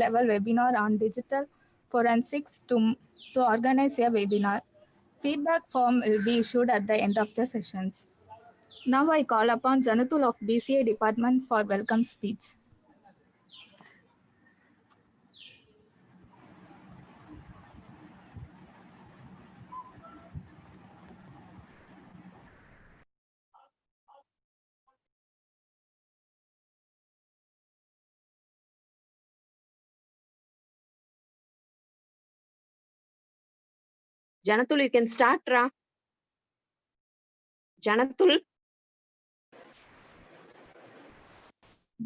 level webinar on digital forensics to organize a webinar. Feedback form will be issued at the end of the sessions. Now I call upon Janatul of BCA department for welcome speech. Janatul, you can start, Ra. Janatul.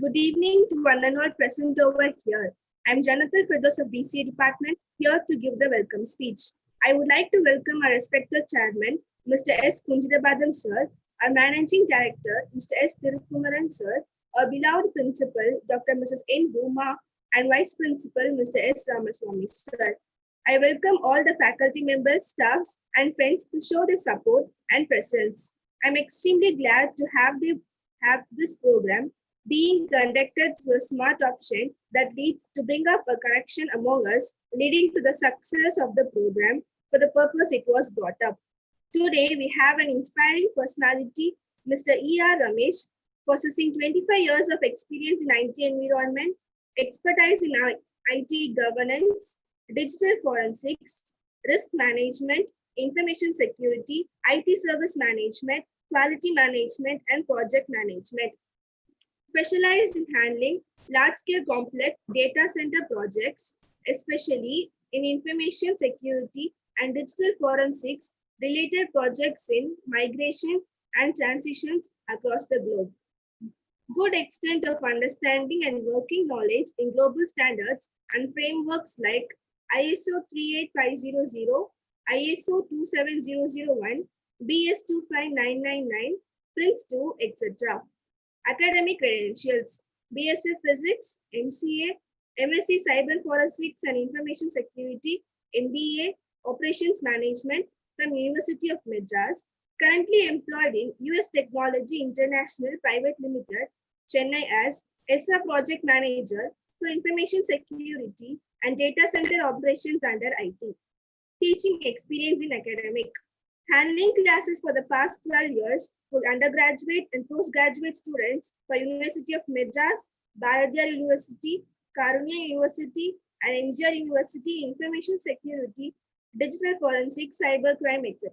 Good evening to one and all present over here. I'm Janatul Firdaus of BCA department, here to give the welcome speech. I would like to welcome our respected chairman, Mr. S. Kunjidabadam sir, our managing director, Mr. S. Thirukumaran sir, our beloved principal, Dr. Mrs. N. Bhuma, and vice principal, Mr. S. Ramaswamy sir. I welcome all the faculty members, staffs, and friends to show their support and presence. I'm extremely glad to have this program being conducted through a smart option that leads to bring up a connection among us, leading to the success of the program for the purpose it was brought up. Today, we have an inspiring personality, Mr.E.R.Ramesh, possessing 25 years of experience in IT environment, expertise in IT governance, digital forensics, risk management, information security, IT service management, quality management, and project management. Specialized in handling large-scale complex data center projects, especially in information security and digital forensics related projects in migrations and transitions across the globe. Good extent of understanding and working knowledge in global standards and frameworks like ISO 38500, ISO 27001, BS 25999, Prince 2, etc. Academic credentials: BSc Physics, MCA, M.Sc Cyber Forensics and Information Security, MBA, Operations Management from University of Madras, currently employed in US Technology International Private Limited, Chennai as ESA Project Manager for Information Security and Data Center Operations under IT. Teaching experience in academic. Handling classes for the past 12 years for undergraduate and postgraduate students for University of Madras, Bharatiyar University, Karunya University, and MGR University, Information Security, Digital Forensics, Cybercrime, etc.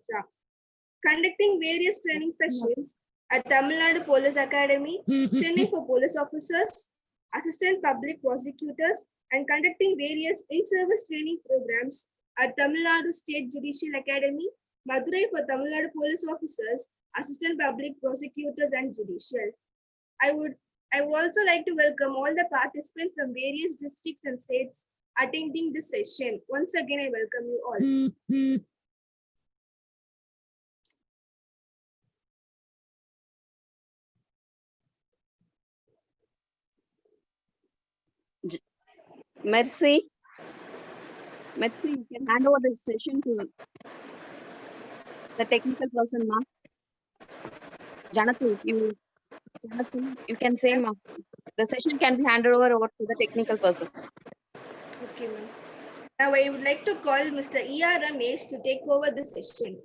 Conducting various training sessions at Tamil Nadu Police Academy, Chennai for police officers, assistant public prosecutors, and conducting various in-service training programs at Tamil Nadu State Judicial Academy, Madurai for Tamil Nadu police officers, assistant public prosecutors, and judicial. I would also like to welcome all the participants from various districts and states attending this session. Once again, I welcome you all. Merci. Merci, you can hand over the session to the technical person, ma. Janatul, you can say, ma. The session can be handed over to the technical person. Okay, ma'am. Now I would like to call Mr. E.R.Ramesh to take over the session.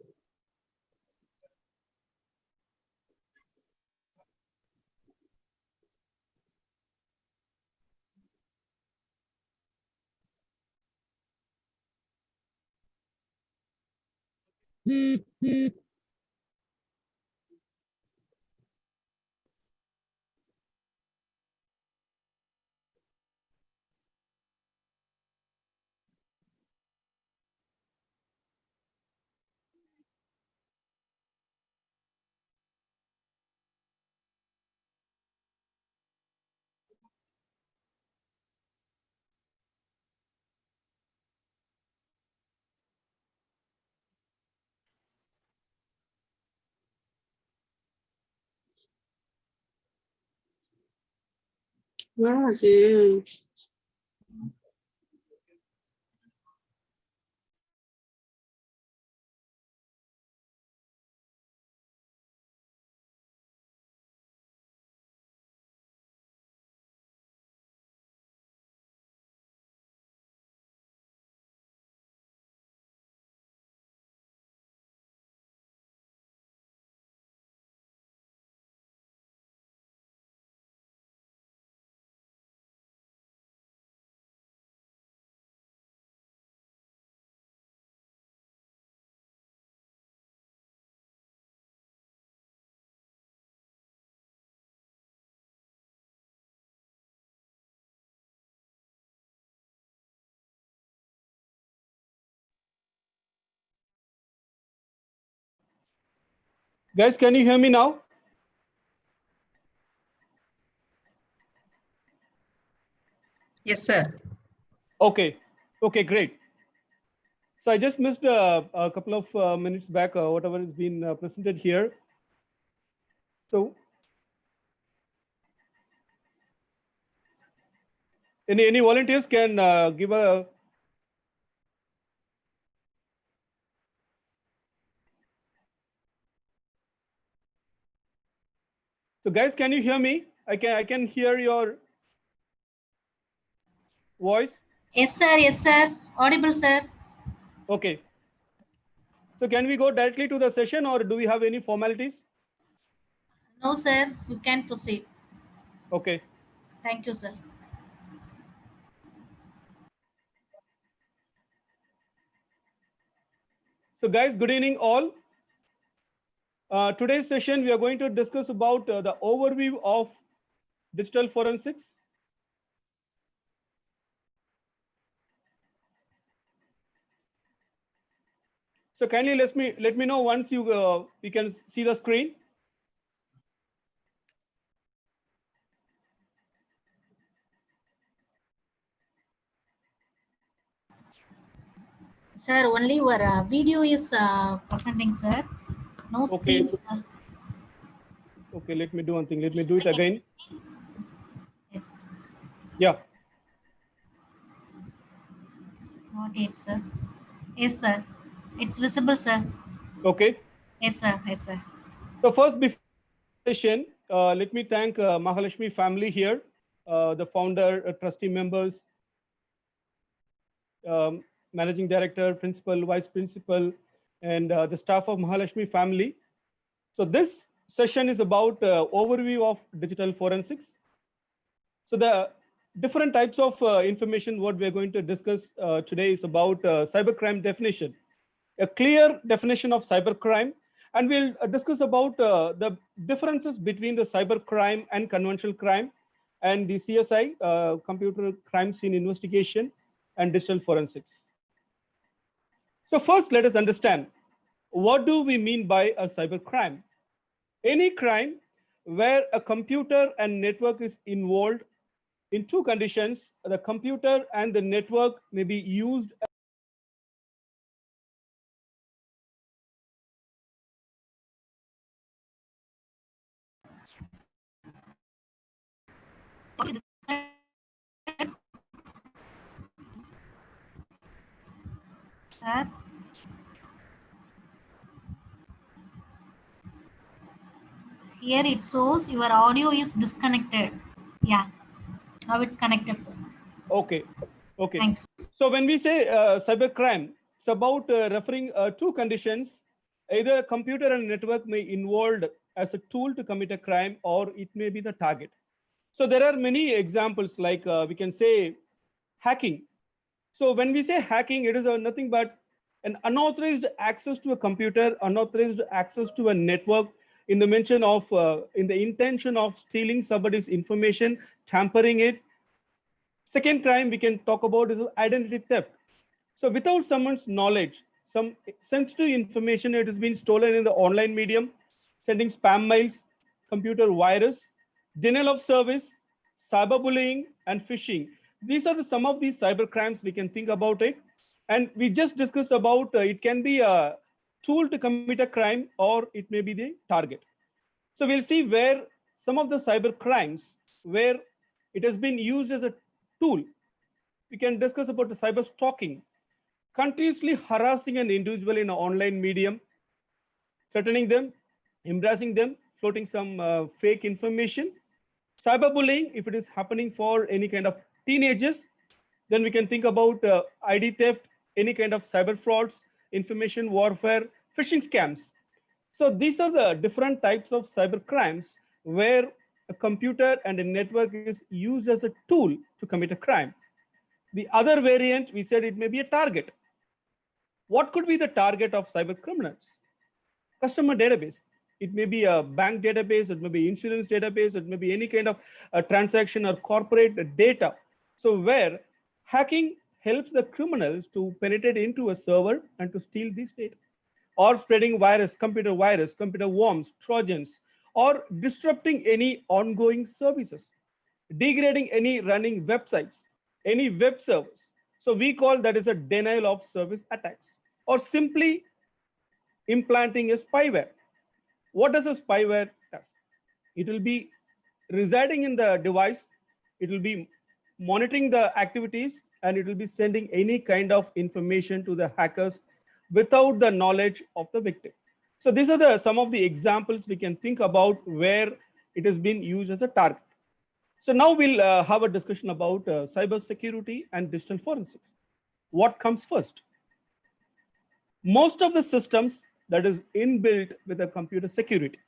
Guys, can you hear me now? Yes, sir. Okay. Okay, great. So I just missed a couple of minutes back, whatever has been presented here. So any volunteers can give a. So guys, can you hear me? I can hear your voice. Yes, sir. Yes, sir. Audible, sir. Okay. So can we go directly to the session, or do we have any formalities? No, sir. You can proceed. Okay. Thank you, sir. So guys, good evening all. Today's session, we are going to discuss about the overview of digital forensics. So kindly let me know once you can see the screen. Sir, only your video is presenting, sir. No Okay. screen, sir. Okay, let me do one thing. Let me do it again. Yes. Yeah. Not yet, sir. Yes, sir. It's visible, sir. Okay. Yes, sir. Yes, sir. So first, before the session, let me thank Mahalashmi family here, the founder, trustee members, managing director, principal, vice principal, and the staff of Mahalashmi family. So this session is about overview of digital forensics. So the different types of information what we're going to discuss today is about cybercrime definition, a clear definition of cybercrime, and we'll discuss about the differences between the cybercrime and conventional crime, and the CSI, computer crime scene investigation, and digital forensics. So first, let us understand, what do we mean by a cybercrime? Any crime where a computer and network is involved in two conditions: the computer and the network may be used Sir. Here it shows your audio is disconnected. Yeah. Now it's connected, sir. Okay. Okay. Thank you. So when we say cybercrime, it's about referring two conditions. Either a computer and network may involved as a tool to commit a crime, or it may be the target. So there are many examples, like we can say hacking. So when we say hacking, it is nothing but an unauthorized access to a computer, unauthorized access to a network in the mention of, in the intention of stealing somebody's information, tampering it. Second crime we can talk about is identity theft. So without someone's knowledge, some sensitive information it has been stolen in the online medium, sending spam mails, computer virus, denial of service, cyberbullying, and phishing. These are some of these cyber crimes we can think about it. And we just discussed about it can be a tool to commit a crime, or it may be the target. So we'll see where some of the cyber crimes where it has been used as a tool. We can discuss about the cyber stalking, continuously harassing an individual in an online medium, threatening them, embarrassing them, floating some fake information. Cyberbullying, if it is happening for any kind of teenagers, then we can think about ID theft, any kind of cyber frauds, information warfare, phishing scams. So these are the different types of cyber crimes where a computer and a network is used as a tool to commit a crime. The other variant, we said it may be a target. What could be the target of cyber criminals? Customer database. It may be a bank database, it may be insurance database, it may be any kind of transaction or corporate data. So where hacking helps the criminals to penetrate into a server and to steal this data. or spreading computer worms, trojans, or disrupting any ongoing services, degrading any running websites, any web servers. So we call that as a denial of service attacks, or simply implanting a spyware. What does a spyware do? It will be residing in the device, it will be monitoring the activities, and it will be sending any kind of information to the hackers without the knowledge of the victim. So these are some of the examples we can think about where it has been used as a target. So now we'll have a discussion about cyber security and digital forensics. What comes first? Most of the systems that is inbuilt with a computer security.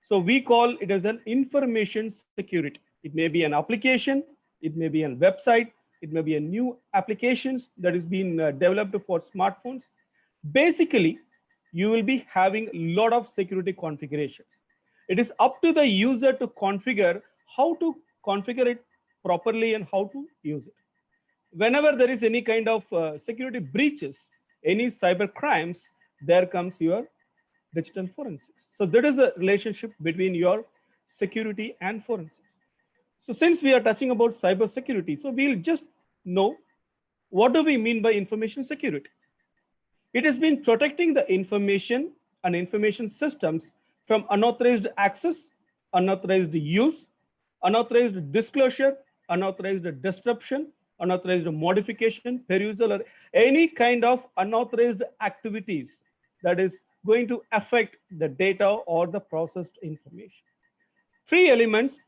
So we call it as an information security. It may be an application, it may be a website, it may be a new applications that is being developed for smartphones. Basically, you will be having a lot of security configurations. It is up to the user to configure how to configure it properly and how to use it. Whenever there is any kind of security breaches, any cyber crimes, there comes your digital forensics. So there is a relationship between your security and forensics. So since we are touching about cyber security, so we'll just know what do we mean by information security. It has been protecting the information and information systems from unauthorized access, unauthorized use, unauthorized disclosure, unauthorized disruption, unauthorized modification, perusal, or any kind of unauthorized activities that is going to affect the data or the processed information. Three elements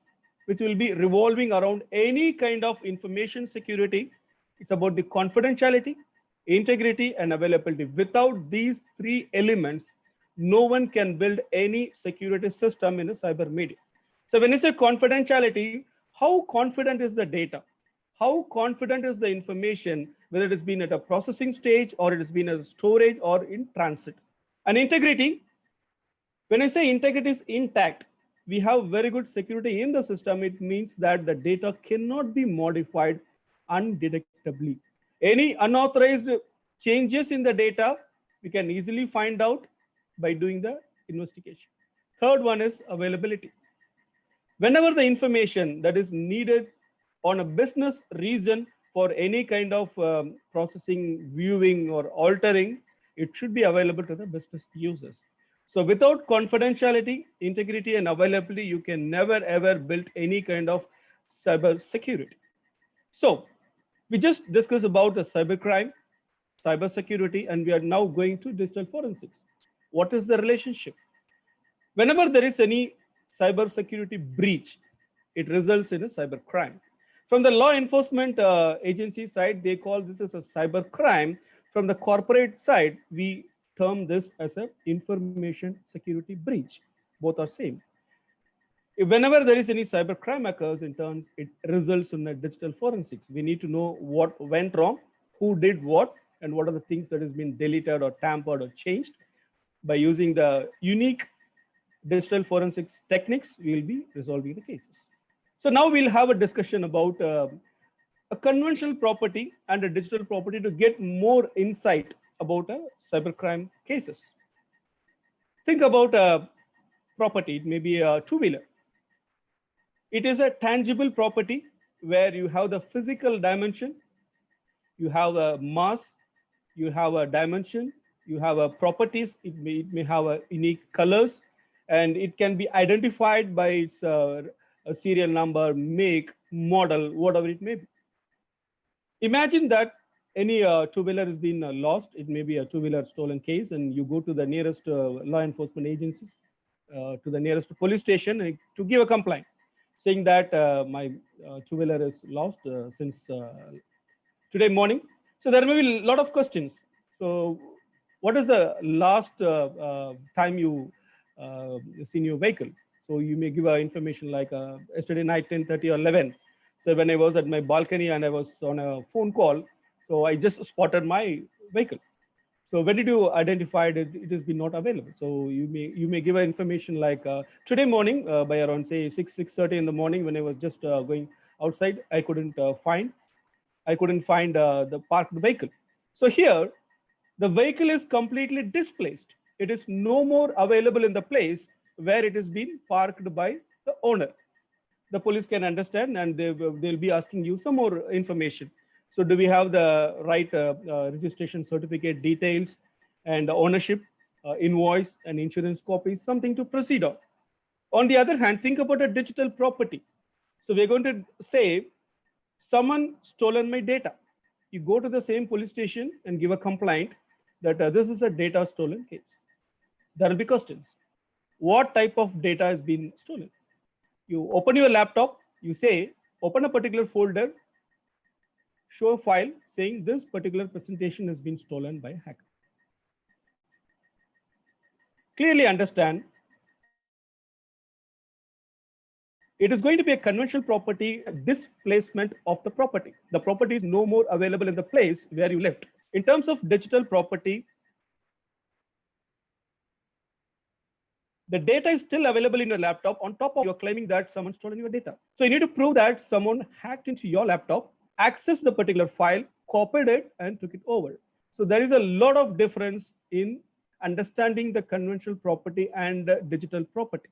which will be revolving around any kind of information security. It's about the confidentiality, integrity, and availability. Without these three elements, no one can build any security system in a cyber media. So when you say confidentiality, how confident is the data? How confident is the information, whether it has been at a processing stage or it has been as storage or in transit? And integrity, when I say integrity is intact, we have very good security in the system. It means that the data cannot be modified undetectably. Any unauthorized changes in the data, we can easily find out by doing the investigation. Third one is availability. Whenever the information that is needed on a business reason for any kind of processing, viewing, or altering, it should be available to the business users. So without confidentiality, integrity, and availability, you can never ever build any kind of cyber security. So we just discussed about the cybercrime, cyber security, and we are now going to digital forensics. What is the relationship? Whenever there is any cyber security breach, it results in a cyber crime. From the law enforcement agency side, they call this as a cyber crime. From the corporate side, we term this as an information security breach. Both are same. Whenever there is any cyber crime occurs, in turn, it results in a digital forensics. We need to know what went wrong, who did what, and what are the things that has been deleted or tampered or changed. By using the unique digital forensics techniques, we will be resolving the cases. So now we'll have a discussion about a conventional property and a digital property to get more insight about cybercrime cases. Think about a property. It may be a two-wheeler. It is a tangible property where you have the physical dimension, you have a mass, you have a dimension, you have a properties. It may have a unique colors, and it can be identified by its a serial number, make, model, whatever it may be. Imagine that any two-wheeler has been lost. It may be a two-wheeler stolen case, and you go to the nearest law enforcement agencies, to the nearest police station to give a complaint, saying that my two-wheeler is lost since today morning. So there may be a lot of questions. So what is the last time you seen your vehicle? So you may give information like yesterday night, 10:30 or 11. So when I was at my balcony and I was on a phone call, so I just spotted my vehicle. So when did you identify it? It has been not available. So you may give information like today morning by around say 6:30 in the morning, when I was just going outside, I couldn't find the parked vehicle. So here the vehicle is completely displaced. it is no more available in the place where it is being parked by the owner. The police can understand, and they'll be asking you some more information. So do we have the right registration certificate details and ownership, invoice and insurance copies, something to proceed on. On the other hand, think about a digital property. So we're going to say, someone stolen my data. You go to the same police station and give a complaint that this is a data stolen case. There will be questions. What type of data has been stolen? You open your laptop, you say, open a particular folder, show a file saying this particular presentation has been stolen by a hacker. Clearly understand, it is going to be a conventional property, a displacement of the property. The property is no more available in the place where you left. In terms of digital property, the data is still available in your laptop. On top of, you're claiming that someone stolen your data. So you need to prove that someone hacked into your laptop, accessed the particular file, copied it, and took it over. So there is a lot of difference in understanding the conventional property and digital property.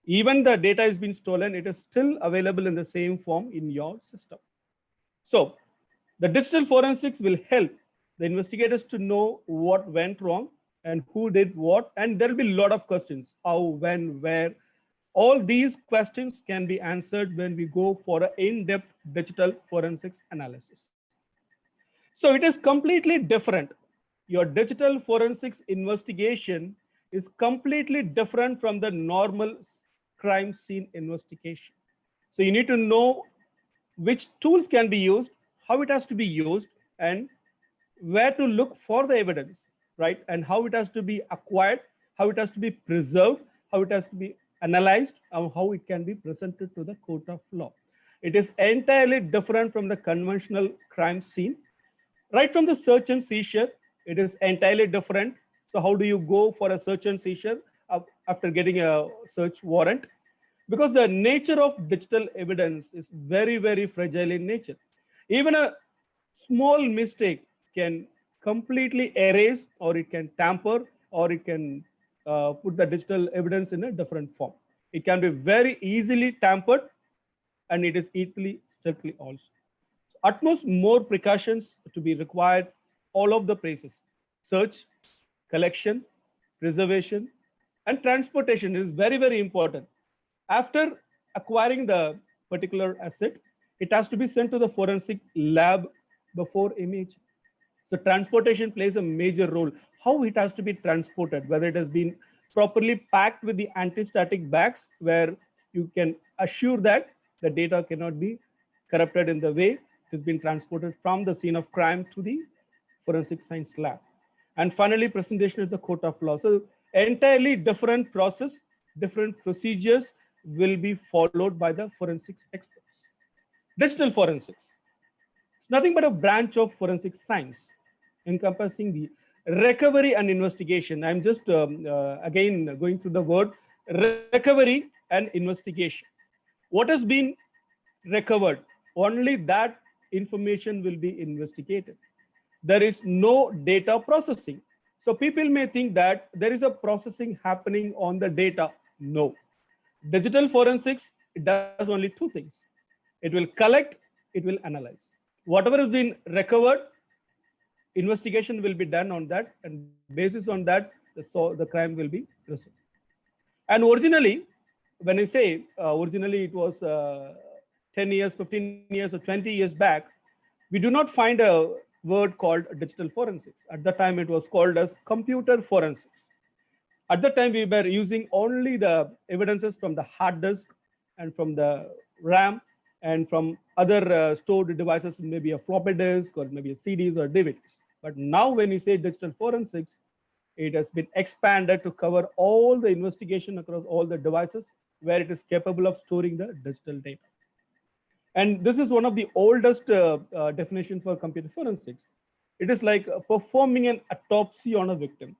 Even the data has been stolen, it is still available in the same form in your system. So the digital forensics will help the investigators to know what went wrong and who did what, and there will be a lot of questions: how, when, where. All these questions can be answered when we go for an in-depth digital forensics analysis. So it is completely different. Your digital forensics investigation is completely different from the normal crime scene investigation. So you need to know which tools can be used, how it has to be used, and where to look for the evidence, right? And how it has to be acquired, how it has to be preserved, how it has to be analyzed, and how it can be presented to the court of law. It is entirely different from the conventional crime scene. Right from the search and seizure, it is entirely different. So how do you go for a search and seizure after getting a search warrant? Because the nature of digital evidence is very, very fragile in nature. Even a small mistake can completely erase, or it can tamper, or it can put the digital evidence in a different form. It can be very easily tampered, and it is easily stealthily also. Utmost more precautions to be required all of the places: search, collection, preservation, and transportation is very, very important. After acquiring the particular asset, it has to be sent to the forensic lab before imaging. So transportation plays a major role. How it has to be transported, whether it has been properly packed with the anti-static bags, where you can assure that the data cannot be corrupted in the way it has been transported from the scene of crime to the forensic science lab. And finally, presentation at the court of law. So entirely different process, different procedures will be followed by the forensics experts. Digital forensics. It's nothing but a branch of forensic science encompassing the recovery and investigation. I'm just again going through the word recovery and investigation. What has been recovered, only that information will be investigated. There is no data processing. So people may think that there is a processing happening on the data. No. Digital forensics, it does only two things. It will collect, it will analyze. Whatever has been recovered, investigation will be done on that, and basis on that, the crime will be resolved. And originally, when I say originally it was 10 years, 15 years, or 20 years back, we do not find a word called digital forensics. At the time, it was called as computer forensics. At the time, we were using only the evidences from the hard disk and from the RAM and from other stored devices, maybe a floppy disk or maybe a CDs or DVDs. But now when you say digital forensics, it has been expanded to cover all the investigation across all the devices where it is capable of storing the digital data. And this is one of the oldest definition for computer forensics. It is like performing an autopsy on a victim.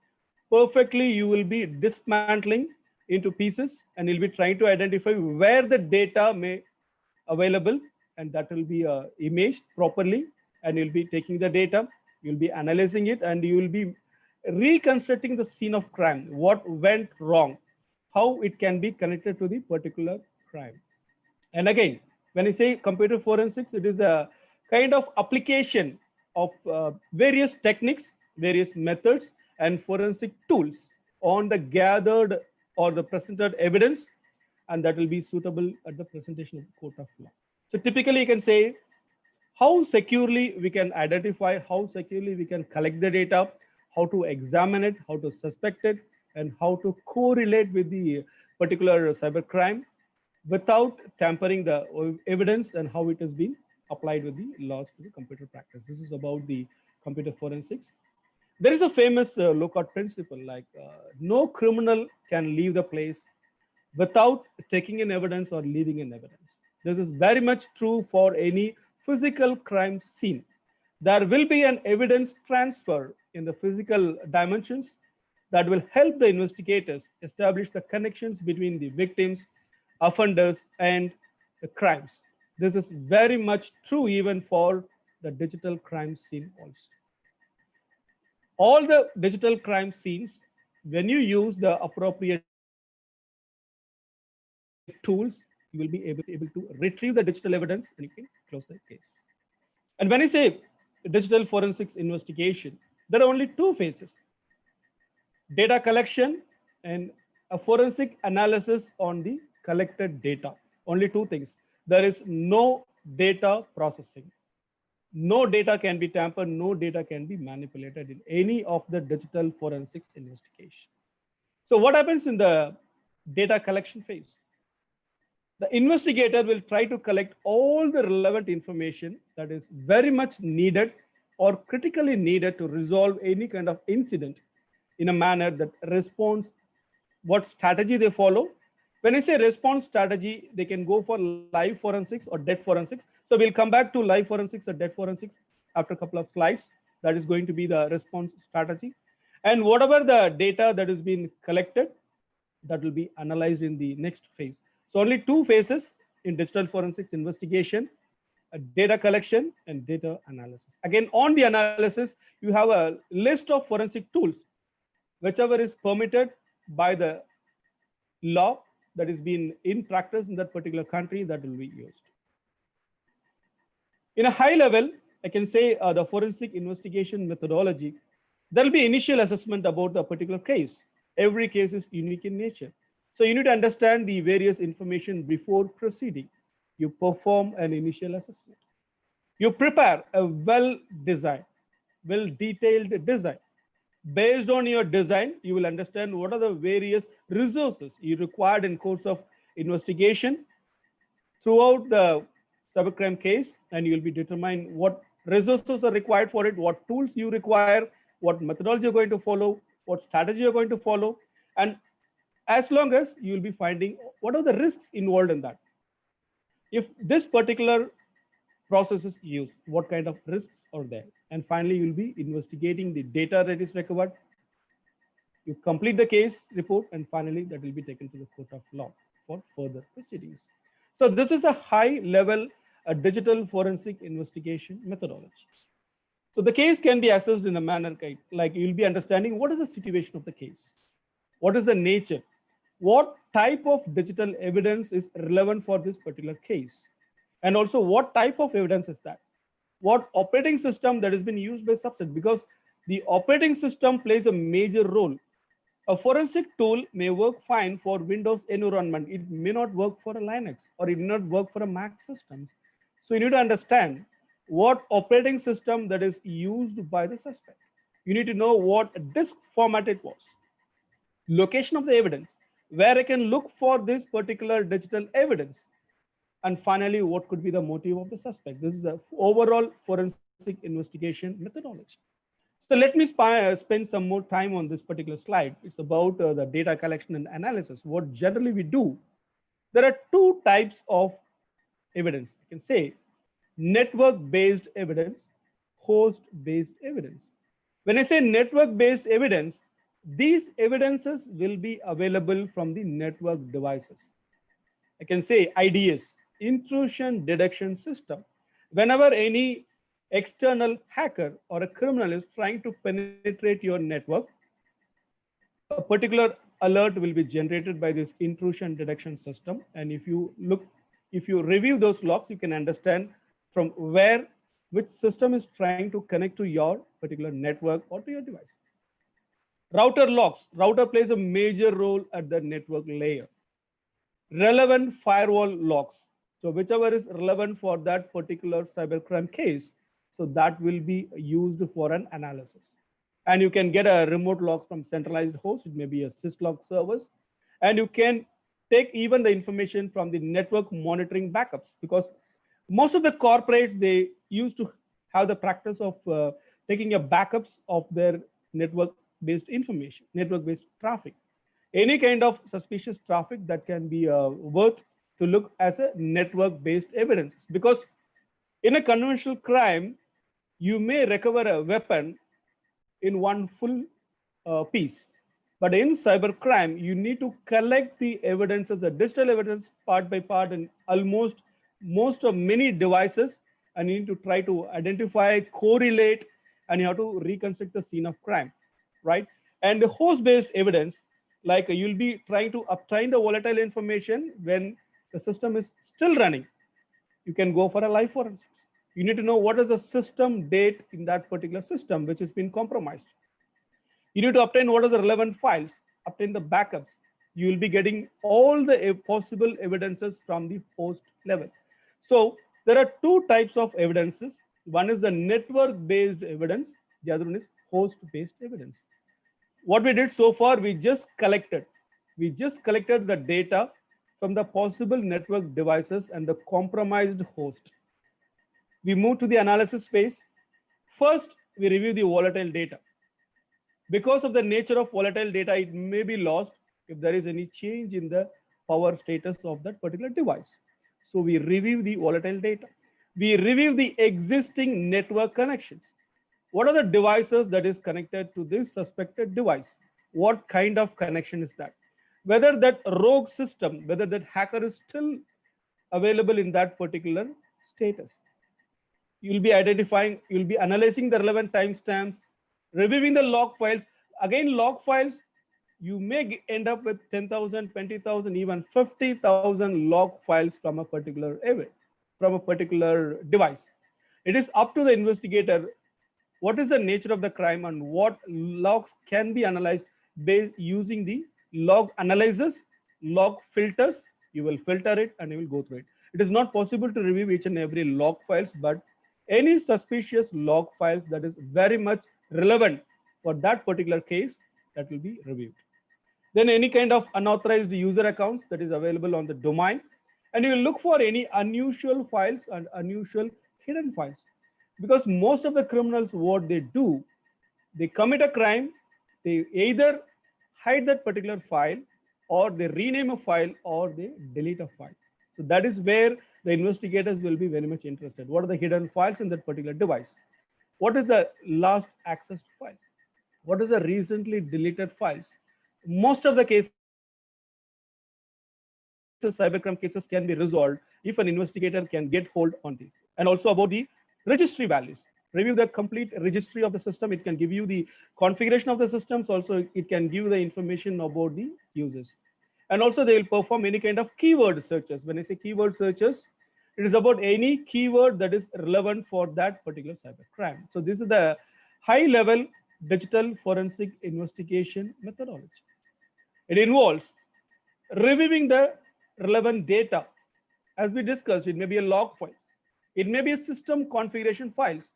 Perfectly, you will be dismantling into pieces, and you'll be trying to identify where the data may available, and that will be imaged properly, and you'll be taking the data, you'll be analyzing it, and you will be reconstructing the scene of crime, what went wrong, how it can be connected to the particular crime. And again, when I say computer forensics, it is a kind of application of various techniques, various methods, and forensic tools on the gathered or the presented evidence, and that will be suitable at the presentation of the court of law. So typically, you can say how securely we can identify, how securely we can collect the data, how to examine it, how to suspect it, and how to correlate with the particular cybercrime without tampering the evidence, and how it has been applied with the laws to the computer practice. This is about the computer forensics. There is a famous lookout principle, like no criminal can leave the place without taking in evidence or leaving in evidence. This is very much true for any physical crime scene. There will be an evidence transfer in the physical dimensions that will help the investigators establish the connections between the victims, offenders, and the crimes. This is very much true even for the digital crime scene also. All the digital crime scenes, when you use the appropriate tools, you will be able to retrieve the digital evidence and you can close the case. And when I say digital forensics investigation, there are only two phases: data collection and a forensic analysis on the collected data. Only two things. There is no data processing. No data can be tampered, no data can be manipulated in any of the digital forensics investigation. So what happens in the data collection phase? The investigator will try to collect all the relevant information that is very much needed or critically needed to resolve any kind of incident in a manner that responds what strategy they follow. When I say response strategy, they can go for live forensics or dead forensics. So we'll come back to live forensics or dead forensics after a couple of slides. That is going to be the response strategy. And whatever the data that is being collected, that will be analyzed in the next phase. So only two phases in digital forensics investigation: data collection and data analysis. Again, on the analysis, you have a list of forensic tools, whichever is permitted by the law that is being in practice in that particular country, that will be used. In a high level, I can say the forensic investigation methodology, there will be initial assessment about the particular case. Every case is unique in nature. So you need to understand the various information before proceeding. You perform an initial assessment. You prepare a well-designed, well-detailed design. Based on your design, you will understand what are the various resources you required in course of investigation throughout the cybercrime case, and you will be determining what resources are required for it, what tools you require, what methodology you're going to follow, what strategy you're going to follow, and as long as you will be finding what are the risks involved in that. If this particular process is used, what kind of risks are there? And finally, you will be investigating the data that is recovered. You complete the case report, and finally, that will be taken to the court of law for further proceedings. So this is a high level digital forensic investigation methodology. So the case can be assessed in a manner like you'll be understanding what is the situation of the case, what is the nature, what type of digital evidence is relevant for this particular case, and also what type of evidence is that, what operating system that has been used by subset, because the operating system plays a major role. A forensic tool may work fine for Windows environment. It may not work for a Linux, or it may not work for a Mac systems. So you need to understand what operating system that is used by the suspect. You need to know what disk format it was, location of the evidence, where I can look for this particular digital evidence, and finally, what could be the motive of the suspect. This is the overall forensic investigation methodology. So let me spend some more time on this particular slide. It's about the data collection and analysis. What generally we do, there are two types of evidence. I can say network-based evidence, host-based evidence. When I say network-based evidence, these evidences will be available from the network devices. I can say IDS, intrusion detection system. Whenever any external hacker or a criminal is trying to penetrate your network, a particular alert will be generated by this intrusion detection system. And if you review those logs, you can understand from which system is trying to connect to your particular network or to your device. Router logs. Router plays a major role at the network layer. Relevant firewall logs. So whichever is relevant for that particular cybercrime case, so that will be used for an analysis. And you can get a remote log from centralized host. It may be a syslog service. And you can take even the information from the network monitoring backups, because most of the corporates, they used to have the practice of taking a backups of their network-based information, network-based traffic. Any kind of suspicious traffic that can be worth to look as a network-based evidence. Because in a conventional crime, you may recover a weapon in one full piece. But in cybercrime, you need to collect the evidences, the digital evidence part by part, in almost many devices, and you need to try to identify, correlate, and you have to reconstruct the scene of crime, right? And the host-based evidence, like you'll be trying to obtain the volatile information when the system is still running. You can go for a live forensics. You need to know what is the system date in that particular system which has been compromised. You need to obtain what are the relevant files, obtain the backups. You will be getting all the possible evidences from the host level. So there are two types of evidences. One is the network-based evidence. The other one is host-based evidence. What we did so far, we just collected the data from the possible network devices and the compromised host. We move to the analysis phase. First, we review the volatile data. Because of the nature of volatile data, it may be lost if there is any change in the power status of that particular device. So we review the volatile data. We review the existing network connections. What are the devices that is connected to this suspected device? What kind of connection is that? Whether that rogue system, whether that hacker is still available in that particular status. You'll be identifying, you'll be analyzing the relevant timestamps, reviewing the log files. Again, log files, you may end up with 10,000, 20,000, even 50,000 log files from a particular event, from a particular device. It is up to the investigator what is the nature of the crime and what logs can be analyzed based using the log analysis, log filters. You will filter it and you will go through it. It is not possible to review each and every log files, but any suspicious log files that is very much relevant for that particular case, that will be reviewed. Then any kind of unauthorized user accounts that is available on the domain, and you will look for any unusual files and unusual hidden files. Because most of the criminals, what they do, they commit a crime, they either hide that particular file, or they rename a file, or they delete a file. So that is where the investigators will be very much interested. What are the hidden files in that particular device? What is the last accessed files? What is the recently deleted files? Most of the cases, cybercrime cases can be resolved if an investigator can get hold on these. And also about the registry values. Review the complete registry of the system. It can give you the configuration of the systems. Also, it can give the information about the users. And also they will perform any kind of keyword searches. When I say keyword searches, it is about any keyword that is relevant for that particular cybercrime. So this is the high level digital forensic investigation methodology. It involves reviewing the relevant data. As we discussed, it may be a log files. It may be a system configuration files.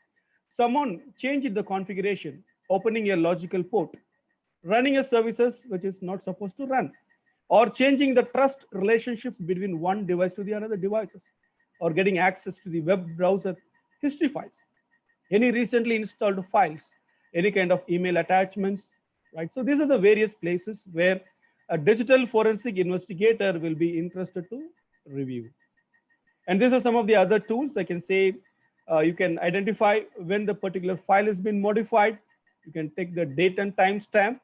Someone changed the configuration, opening a logical port, running a services which is not supposed to run, or changing the trust relationships between one device to the other devices, or getting access to the web browser history files, any recently installed files, any kind of email attachments, right? So these are the various places where a digital forensic investigator will be interested to review. And these are some of the other tools. I can say you can identify when the particular file has been modified. You can take the date and timestamp.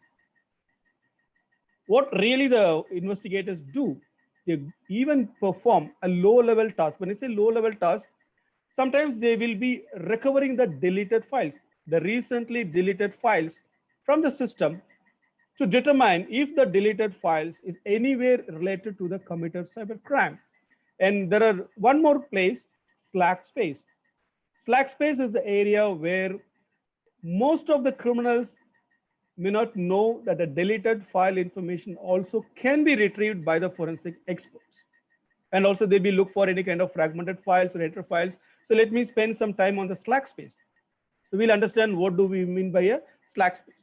What really the investigators do, they even perform a low-level task. When I say low-level task, sometimes they will be recovering the deleted files, the recently deleted files from the system, to determine if the deleted files is anywhere related to the committed cybercrime. And there are one more place, slack space. Slack space is the area where most of the criminals may not know that the deleted file information also can be retrieved by the forensic experts. And also they will look for any kind of fragmented files, or files. So let me spend some time on the slack space. So we'll understand what do we mean by a slack space.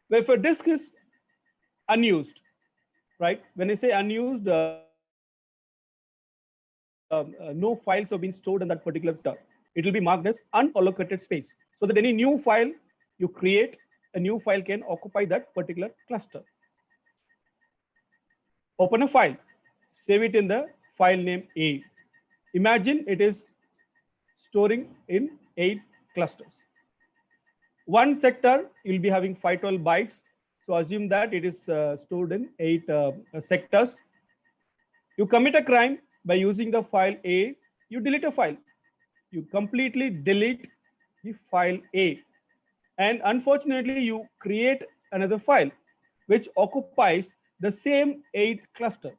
Where if a disk is unused, right? When I say unused, no files have been stored in that particular stuff. It will be marked as unallocated space, so that any new file you create, a new file can occupy that particular cluster. Open a file, save it in the file name A. Imagine it is storing in 8 clusters. One sector you'll be having 512 bytes. So assume that it is stored in 8 sectors. You commit a crime by using the file A. You delete a file. You completely delete the file A. And unfortunately, you create another file which occupies the same 8 cluster.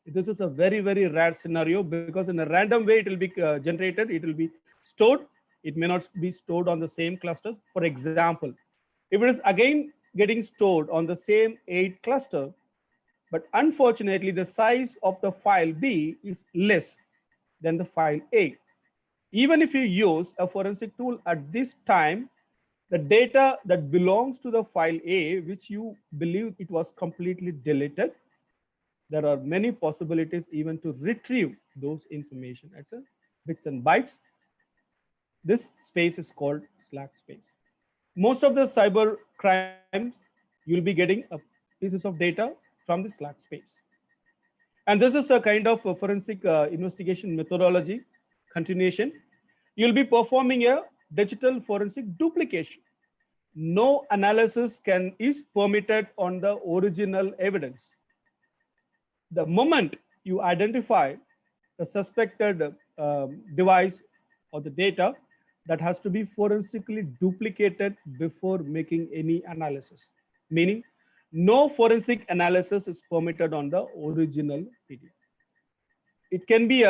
This is a very, very rare scenario, because in a random way it will be generated, it will be stored. It may not be stored on the same clusters. For example, if it is again getting stored on the same 8 cluster, but unfortunately the size of the file B is less than the file A. Even if you use a forensic tool at this time, the data that belongs to the file A, which you believe it was completely deleted, there are many possibilities even to retrieve those information. It's a bits and bytes. This space is called slack space. Most of the cyber crimes, you'll be getting a pieces of data from the slack space. And this is a kind of a forensic investigation methodology continuation. You'll be performing a digital forensic duplication. No analysis is permitted on the original evidence. The moment you identify the suspected device or the data, that has to be forensically duplicated before making any analysis. Meaning, no forensic analysis is permitted on the original PDF. It can be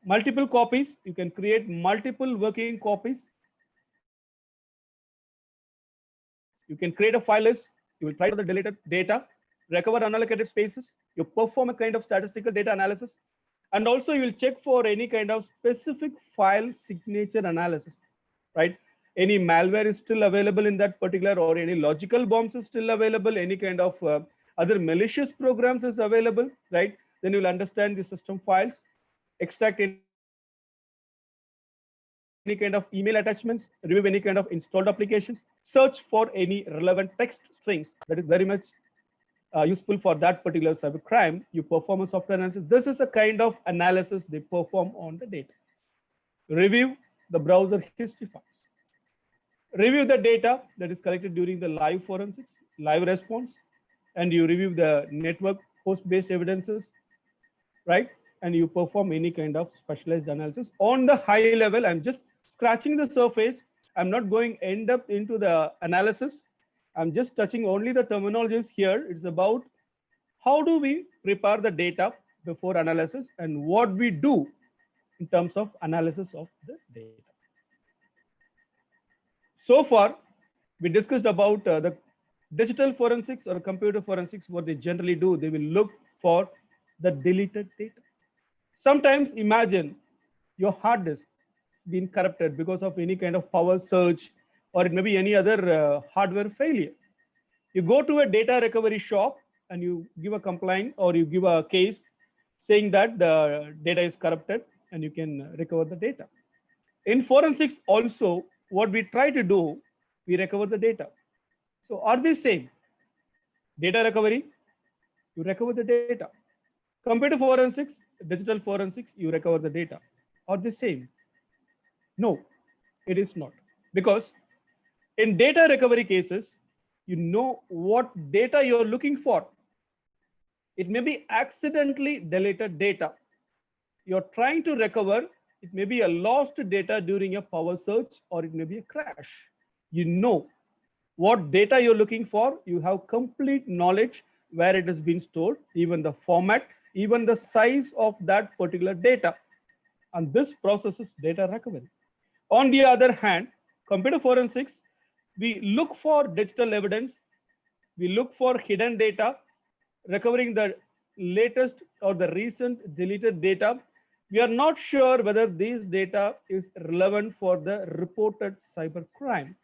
multiple copies. You can create multiple working copies. You can create a file list. You will try to the deleted data, recover unallocated spaces. You perform a kind of statistical data analysis. And also you will check for any kind of specific file signature analysis, right? Any malware is still available in that particular, or any logical bombs is still available, any kind of other malicious programs is available, right? Then you'll understand the system files, extract any kind of email attachments, remove any kind of installed applications, search for any relevant text strings. That is very much useful for that particular cyber crime. You perform a software analysis. This is a kind of analysis they perform on the data. Review the browser history files. Review the data that is collected during the live forensics, live response, and you review the network host-based evidences, right? And you perform any kind of specialized analysis. On the high level, I'm just scratching the surface. I'm not going end up into the analysis. I'm just touching only the terminologies here. It's about how do we prepare the data before analysis and what we do in terms of analysis of the data. So far, we discussed about the digital forensics or computer forensics. What they generally do, they will look for the deleted data. Sometimes imagine your hard disk has been corrupted because of any kind of power surge, or it may be any other hardware failure. You go to a data recovery shop and you give a complaint, or you give a case saying that the data is corrupted and you can recover the data. In forensics also, what we try to do, we recover the data. So are they same? Data recovery, you recover the data. Computer forensics, digital forensics, you recover the data. Are they same? No, it is not. Because in data recovery cases, you know what data you're looking for. It may be accidentally deleted data. You're trying to recover. It may be a lost data during a power surge, or it may be a crash. You know what data you're looking for. You have complete knowledge where it has been stored, even the format, even the size of that particular data. And this process is data recovery. On the other hand, computer forensics, we look for digital evidence, we look for hidden data, recovering the latest or the recent deleted data. We are not sure whether this data is relevant for the reported cybercrime.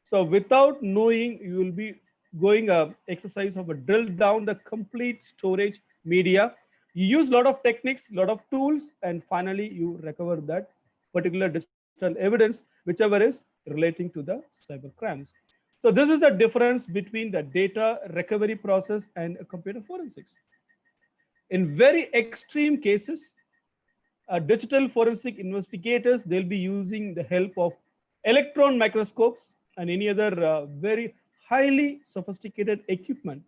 So without knowing, you will be going a exercise of a drill down the complete storage media. You use a lot of techniques, a lot of tools, and finally you recover that particular digital evidence, whichever is relating to the cyber crimes. So this is the difference between the data recovery process and computer forensics. In very extreme cases, digital forensic investigators, they'll be using the help of electron microscopes and any other very highly sophisticated equipment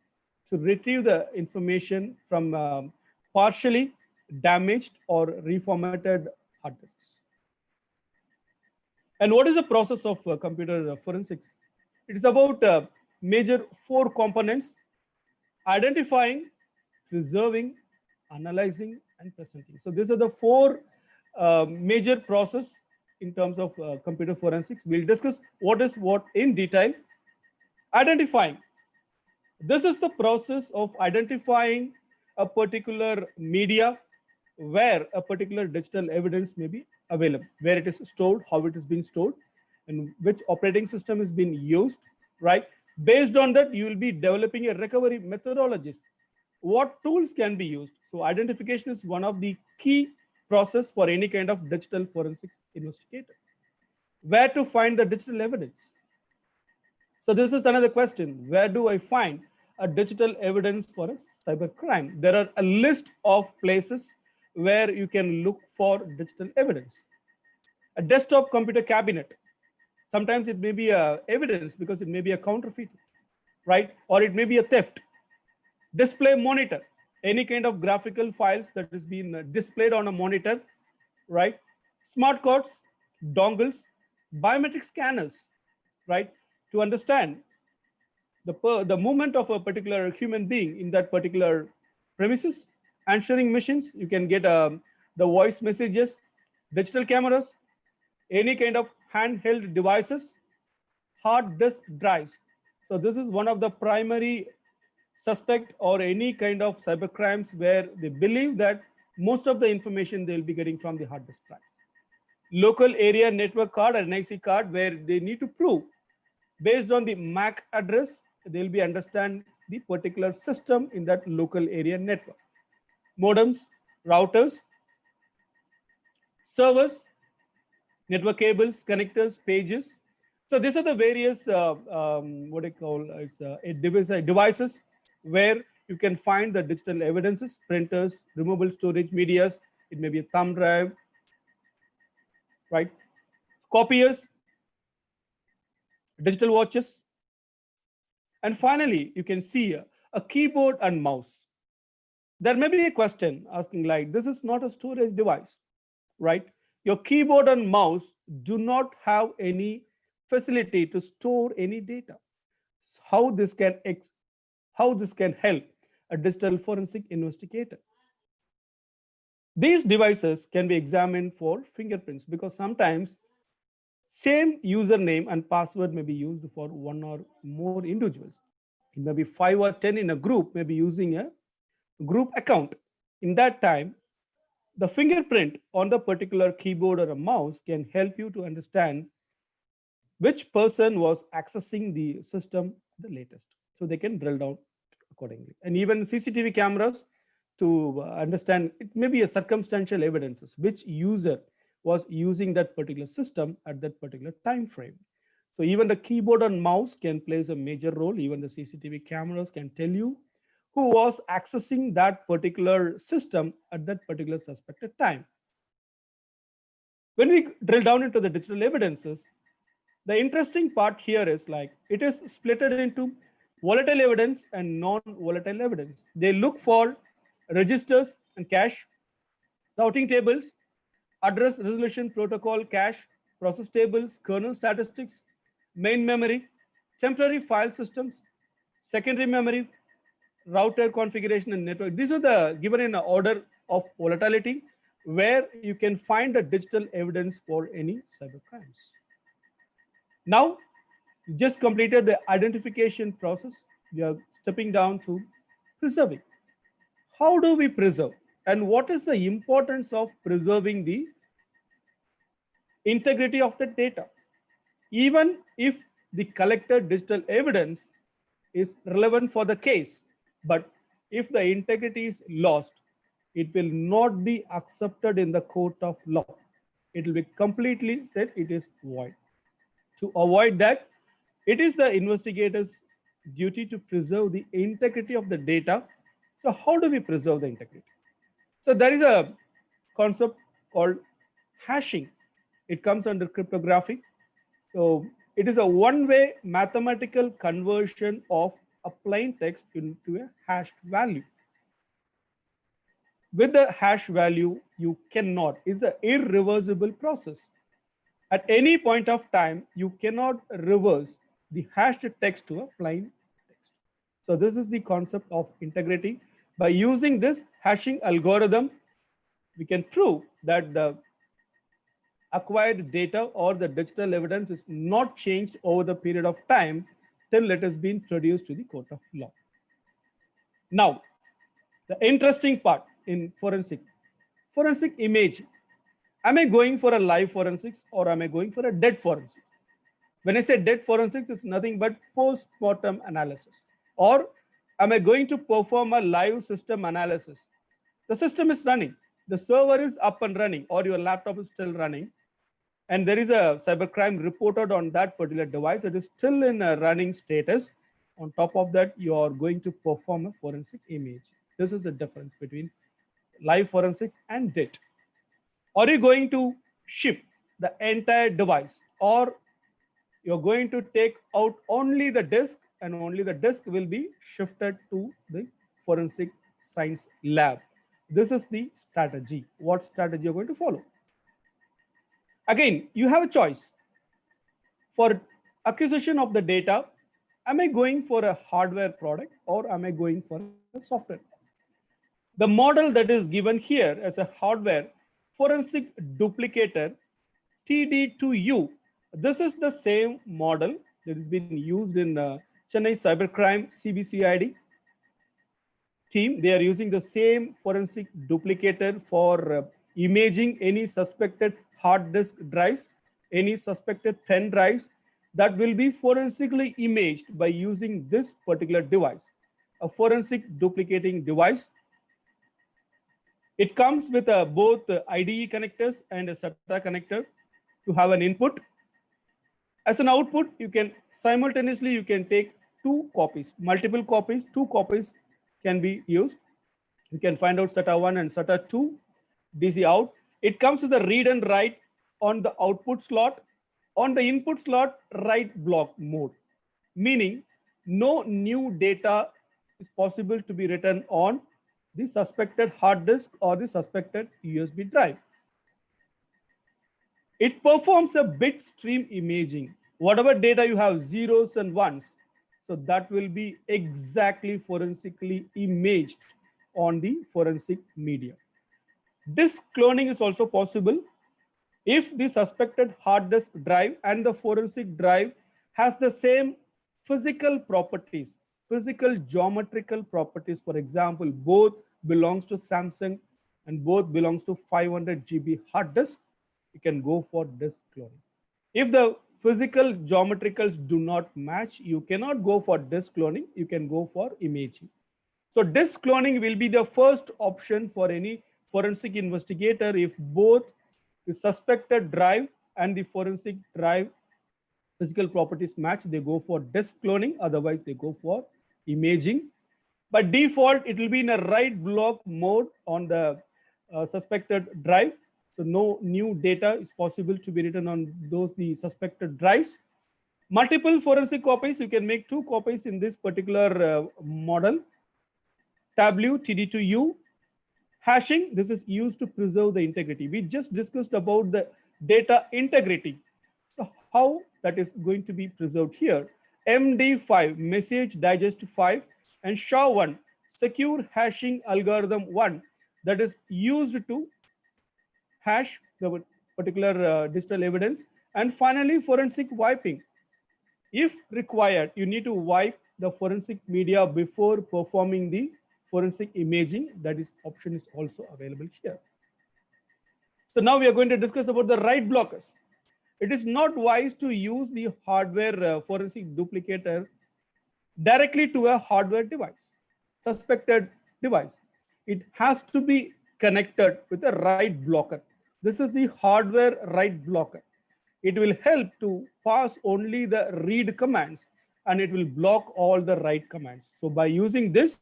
to retrieve the information from partially damaged or reformatted hard disks. And what is the process of computer forensics? It is about major 4 components: identifying, preserving, analyzing, and presenting. So these are the 4 major process in terms of computer forensics. We'll discuss what is what in detail. Identifying. This is the process of identifying a particular media where a particular digital evidence may be available, where it is stored, how it is being stored, and which operating system is being used, right? Based on that, you will be developing a recovery methodologies. What tools can be used? So identification is one of the key process for any kind of digital forensics investigator. Where to find the digital evidence? So this is another question. Where do I find a digital evidence for a cyber crime? There are a list of places where you can look for digital evidence. A desktop computer cabinet. Sometimes it may be a evidence because it may be a counterfeit, right? Or it may be a theft. Display monitor, any kind of graphical files that is being displayed on a monitor, right? Smart cards, dongles, biometric scanners, right? To understand the movement of a particular human being in that particular premises. Answering machines, you can get the voice messages, digital cameras, any kind of handheld devices, hard disk drives. So this is one of the primary suspect or any kind of cyber crimes where they believe that most of the information they'll be getting from the hard disk drives. Local area network card or NIC card, where they need to prove based on the MAC address, they'll be understand the particular system in that local area network. Modems, routers, servers, network cables, connectors, pages. So these are the various what I call devices where you can find the digital evidences: printers, removable storage medias. It may be a thumb drive, right? Copiers, digital watches, and finally you can see a keyboard and mouse. There may be a question asking like, this is not a storage device, right? Your keyboard and mouse do not have any facility to store any data. How this can help a digital forensic investigator? These devices can be examined for fingerprints because sometimes same username and password may be used for 1 or more individuals. It may be 5 or 10 in a group, may be using a group account. In that time, the fingerprint on the particular keyboard or a mouse can help you to understand which person was accessing the system the latest. So they can drill down accordingly. And even CCTV cameras to understand, it may be a circumstantial evidences, which user was using that particular system at that particular time frame. So even the keyboard and mouse can play a major role. Even the CCTV cameras can tell you who was accessing that particular system at that particular suspected time. When we drill down into the digital evidences, the interesting part here is like it is split into volatile evidence and non-volatile evidence. They look for registers and cache, routing tables, address resolution protocol cache, process tables, kernel statistics, main memory, temporary file systems, secondary memory, router configuration, and network. These are the given in order of volatility where you can find the digital evidence for any cyber crimes. Now, you just completed the identification process. We are stepping down to preserving. How do we preserve? And what is the importance of preserving the integrity of the data? Even if the collected digital evidence is relevant for the case, but if the integrity is lost, it will not be accepted in the court of law. It will be completely said it is void. To avoid that, it is the investigator's duty to preserve the integrity of the data. So how do we preserve the integrity? So there is a concept called hashing. It comes under cryptography. So it is a one-way mathematical conversion of a plain text into a hashed value. With the hash value, you cannot, it's an irreversible process. At any point of time, you cannot reverse the hashed text to a plain text. So this is the concept of integrity. By using this hashing algorithm, we can prove that the acquired data or the digital evidence is not changed over the period of time till it has been produced to the court of law. Now, the interesting part in forensic image. Am I going for a live forensics or am I going for a dead forensics? When I say dead forensics, it's nothing but post-mortem analysis. Or am I going to perform a live system analysis? The system is running, the server is up and running, or your laptop is still running, and there is a cybercrime reported on that particular device. It is still in a running status. On top of that, you are going to perform a forensic image. This is the difference between live forensics and dead. Are you going to ship the entire device, or you're going to take out only the disk and only the disk will be shifted to the forensic science lab? This is the strategy. What strategy you're going to follow? Again, you have a choice. For acquisition of the data, am I going for a hardware product or am I going for a software? The model that is given here as a hardware forensic duplicator TD2U. This is the same model that has been used in Chennai cybercrime CBCID team. They are using the same forensic duplicator for imaging any suspected hard disk drives, any suspected pen drives that will be forensically imaged by using this particular device, a forensic duplicating device. It comes with both IDE connectors and a SATA connector to have an input. As an output, you can simultaneously you can take two copies, multiple copies, two copies can be used. You can find out SATA 1 and SATA 2 DC out. It comes with a read and write on the output slot. On the input slot, write block mode, meaning no new data is possible to be written on the suspected hard disk or the suspected USB drive. It performs a bit stream imaging. Whatever data you have, zeros and ones, so that will be exactly forensically imaged on the forensic media. Disk cloning is also possible if the suspected hard disk drive and the forensic drive has the same physical properties, physical geometrical properties. For example, both belongs to Samsung and both belongs to 500 GB hard disk, you can go for disk cloning. If the physical geometricals do not match, you cannot go for disk cloning, you can go for imaging. So disk cloning will be the first option for any forensic investigator. If both the suspected drive and the forensic drive physical properties match, they go for disk cloning, otherwise they go for imaging. By default, it will be in a write block mode on the suspected drive. So no new data is possible to be written on the suspected drives. Multiple forensic copies, you can make two copies in this particular model. Tableau TD2U. Hashing, this is used to preserve the integrity. We just discussed about the data integrity. So how that is going to be preserved here. MD5, message digest 5, and SHA-1, secure hashing algorithm 1, that is used to hash the particular digital evidence. And finally, forensic wiping. If required, you need to wipe the forensic media before performing the forensic imaging. That is option is also available here. So now we are going to discuss about the write blockers. It is not wise to use the hardware forensic duplicator directly to a hardware device, suspected device. It has to be connected with a write blocker. This is the hardware write blocker. It will help to pass only the read commands and it will block all the write commands. So by using this,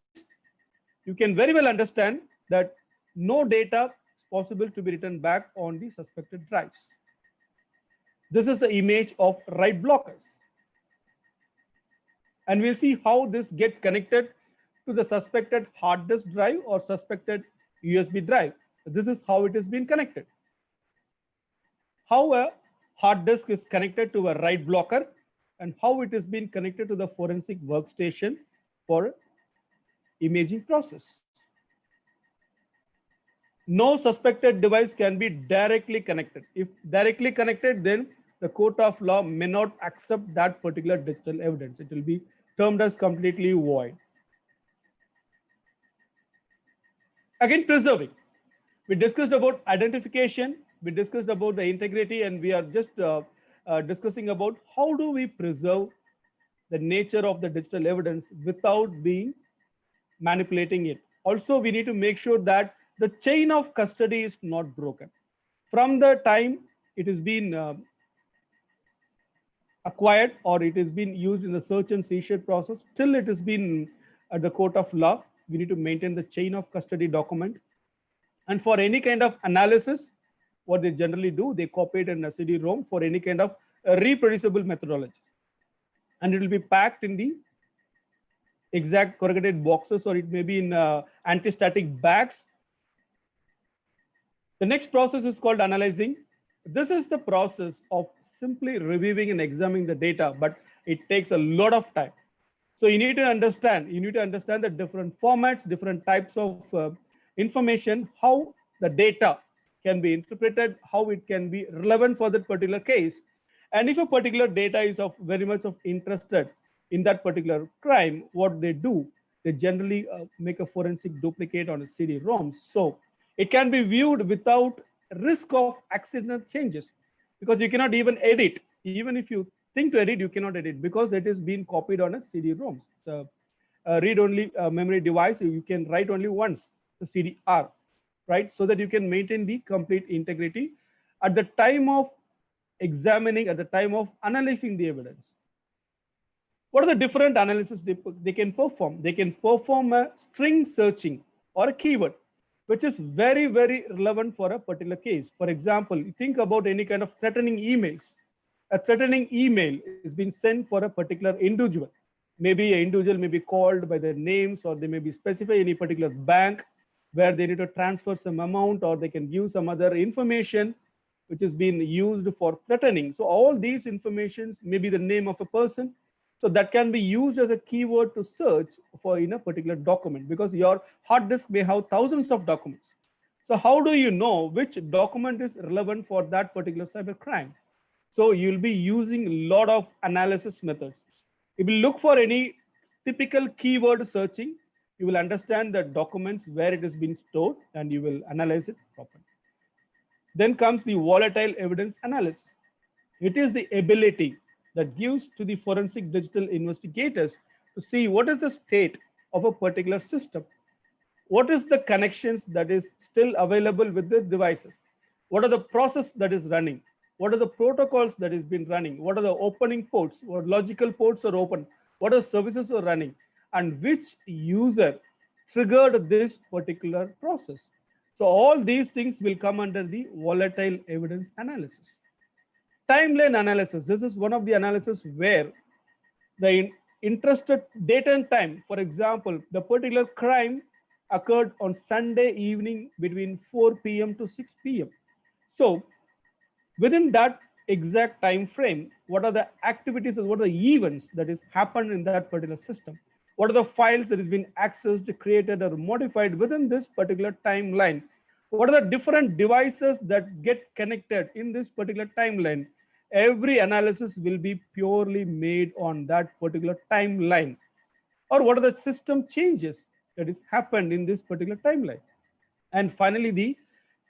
you can very well understand that no data is possible to be written back on the suspected drives. This is the image of write blockers. And we'll see how this get connected to the suspected hard disk drive or suspected USB drive. This is how it has been connected. How a hard disk is connected to a write blocker and how it has been connected to the forensic workstation for imaging process. No suspected device can be directly connected. If directly connected, then the court of law may not accept that particular digital evidence. It will be termed as completely void. Again, preserving. We discussed about identification, we discussed about the integrity, and we are just discussing about how do we preserve the nature of the digital evidence without being manipulating it. Also, we need to make sure that the chain of custody is not broken. From the time it has been acquired or it has been used in the search and seizure process till it has been at the court of law, we need to maintain the chain of custody document. And for any kind of analysis, what they generally do, they copy it in a CD-ROM for any kind of reproducible methodology. And it will be packed in the exact corrugated boxes, or it may be in anti-static bags. The next process is called analyzing. This is the process of simply reviewing and examining the data, but it takes a lot of time. So you need to understand the different formats, different types of information, how the data can be interpreted, how it can be relevant for that particular case. And if a particular data is of very much of interested in that particular crime, what they do, they generally make a forensic duplicate on a CD-ROM. So it can be viewed without risk of accidental changes, because you cannot even edit. Even if you think to edit, you cannot edit because it is being copied on a CD-ROM. So read-only memory device, you can write only once, the CD-R, right? So that you can maintain the complete integrity at the time of examining, at the time of analyzing the evidence. What are the different analysis they can perform? They can perform a string searching or a keyword, which is very, very relevant for a particular case. For example, you think about any kind of threatening emails. A threatening email is being sent for a particular individual. Maybe an individual may be called by their names, or they may be specified any particular bank where they need to transfer some amount, or they can give some other information which is being used for threatening. So all these informations may be the name of a person. So that can be used as a keyword to search for in a particular document, because your hard disk may have thousands of documents. So how do you know which document is relevant for that particular cyber crime? So you'll be using a lot of analysis methods. If you look for any typical keyword searching, you will understand the documents where it has been stored and you will analyze it properly. Then comes the volatile evidence analysis. It is the ability that gives to the forensic digital investigators to see what is the state of a particular system. What is the connections that is still available with the devices? What are the process that is running? What are the protocols that has been running? What are the opening ports? What logical ports are open? What are services are running? And which user triggered this particular process? So all these things will come under the volatile evidence analysis. Timeline analysis. This is one of the analysis where the interested date and time, for example, the particular crime occurred on Sunday evening between 4 p.m. to 6 p.m. So within that exact time frame, what are the activities, what are the events that is happened in that particular system, what are the files that has been accessed, created, or modified within this particular timeline, what are the different devices that get connected in this particular timeline. Every analysis will be purely made on that particular timeline. Or what are the system changes that is happened in this particular timeline. And finally, the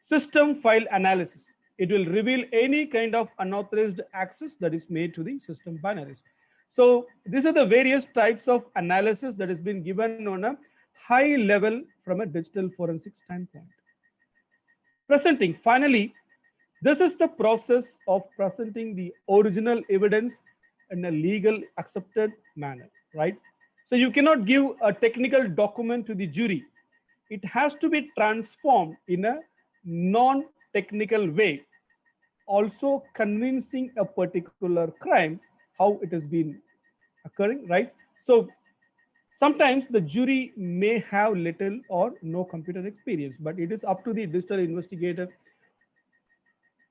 system file analysis. It will reveal any kind of unauthorized access that is made to the system binaries. So these are the various types of analysis that has been given on a high level from a digital forensic standpoint. Presenting, finally, this is the process of presenting the original evidence in a legal accepted manner, right? So you cannot give a technical document to the jury. It has to be transformed in a non-technical way, also convincing a particular crime, how it has been occurring, right? So sometimes the jury may have little or no computer experience, but it is up to the digital investigator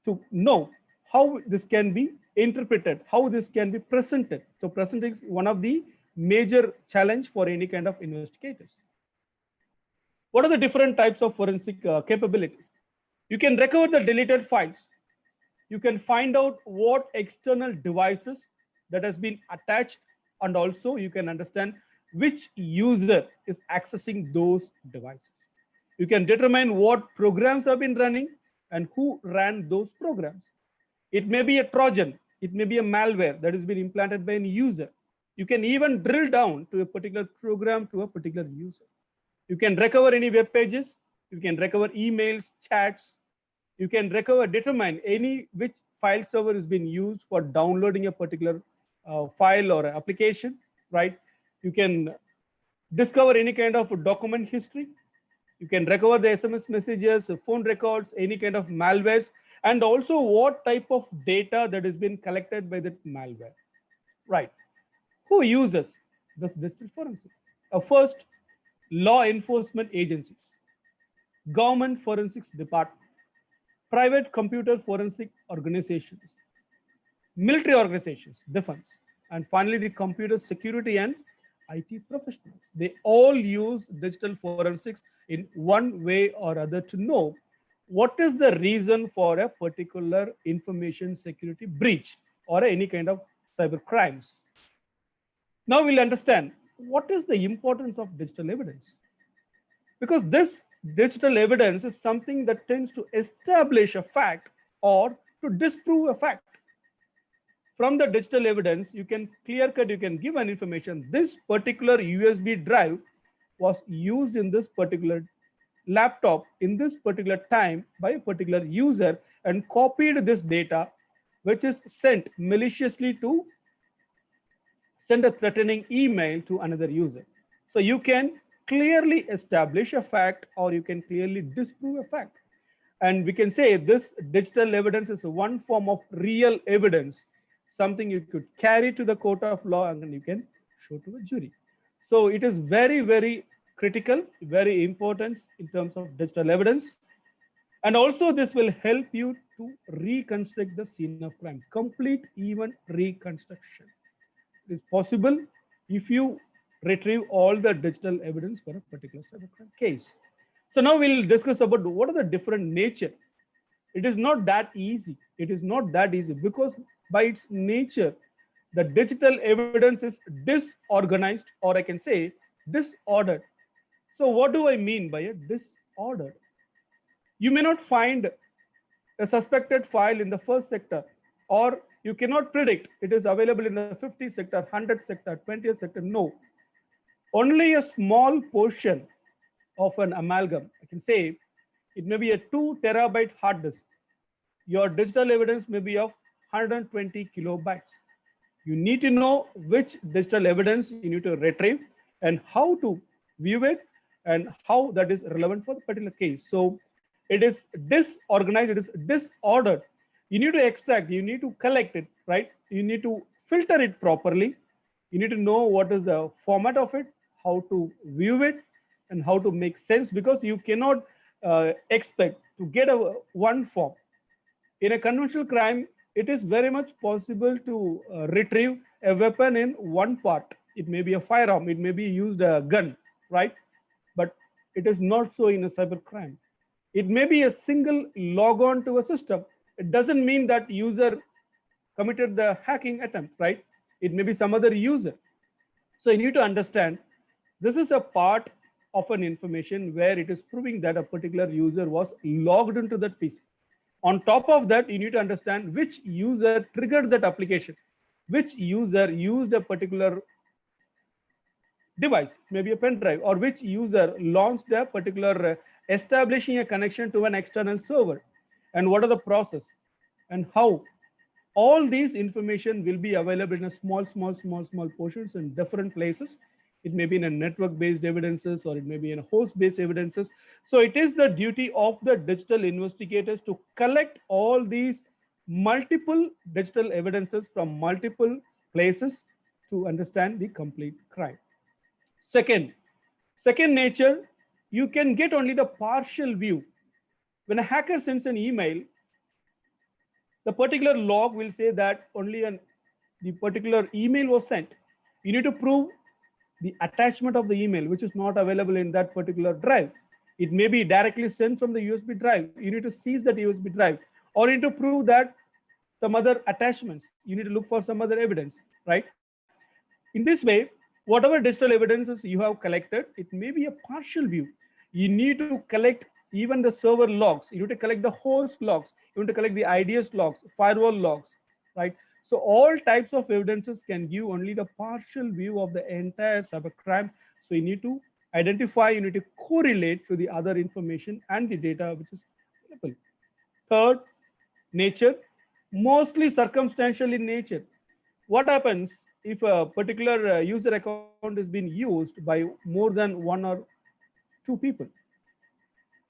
to know how this can be interpreted, how this can be presented. So presenting is one of the major challenge for any kind of investigators. What are the different types of forensic capabilities? You can recover the deleted files. You can find out what external devices that has been attached, and also you can understand which user is accessing those devices. You can determine what programs have been running and who ran those programs. It may be a Trojan, it may be a malware that has been implanted by a user. You can even drill down to a particular program, to a particular user. You can recover any web pages, you can recover emails, chats, you can recover, determine any which file server has been used for downloading a particular file or application, right? You can discover any kind of document history. You can recover the SMS messages, phone records, any kind of malwares, and also what type of data that has been collected by that malware, right? Who uses this digital forensics? First, law enforcement agencies, government forensics department, private computer forensic organizations, military organizations, defense, and finally the computer security and IT professionals. They all use digital forensics in one way or other to know what is the reason for a particular information security breach or any kind of cyber crimes. Now we'll understand what is the importance of digital evidence. Because this digital evidence is something that tends to establish a fact or to disprove a fact. From the digital evidence, you can clear cut, you can give an information. This particular USB drive was used in this particular laptop in this particular time by a particular user and copied this data, which is sent maliciously to send a threatening email to another user. So you can clearly establish a fact or you can clearly disprove a fact. And we can say this digital evidence is one form of real evidence, something you could carry to the court of law and then you can show to the jury. So it is very, very critical, very important in terms of digital evidence. And also this will help you to reconstruct the scene of crime, complete event reconstruction. It is possible if you retrieve all the digital evidence for a particular cybercrime case. So now we'll discuss about what are the different nature. It is not that easy. It is not that easy because by its nature, the digital evidence is disorganized, or I can say disordered. So what do I mean by a disordered? You may not find a suspected file in the first sector, or you cannot predict it is available in the 50th sector, 100th sector, 20th sector. No, only a small portion of an amalgam. I can say it may be a 2 terabyte hard disk. Your digital evidence may be of 120 kilobytes. You need to know which digital evidence you need to retrieve and how to view it and how that is relevant for the particular case. So it is disorganized, it is disordered. You need to extract, you need to collect it, right? You need to filter it properly. You need to know what is the format of it, how to view it, and how to make sense, because you cannot expect to get one form. In a conventional crime, it is very much possible to retrieve a weapon in one part. It may be a firearm, it may be used a gun, right? But it is not so in a cybercrime. It may be a single logon to a system. It doesn't mean that user committed the hacking attempt, right? It may be some other user. So you need to understand this is a part of an information where it is proving that a particular user was logged into that PC. On top of that, you need to understand which user triggered that application, which user used a particular device, maybe a pen drive, or which user launched a particular establishing a connection to an external server, and what are the process and how. All these information will be available in a small portions in different places. It may be in a network-based evidences, or it may be in a host-based evidences. So it is the duty of the digital investigators to collect all these multiple digital evidences from multiple places to understand the complete crime. Second nature, you can get only the partial view. When a hacker sends an email, the particular log will say that only the particular email was sent. You need to prove the attachment of the email, which is not available in that particular drive. It may be directly sent from the USB drive. You need to seize that USB drive, or you need to prove that some other attachments. You need to look for some other evidence, right? In this way, whatever digital evidences you have collected, it may be a partial view. You need to collect even the server logs. You need to collect the host logs. You need to collect the IDS logs, firewall logs, right? So all types of evidences can give only the partial view of the entire cybercrime. So you need to identify, you need to correlate to the other information and the data which is available. Third, nature, mostly circumstantial in nature. What happens if a particular user account is being used by more than one or two people?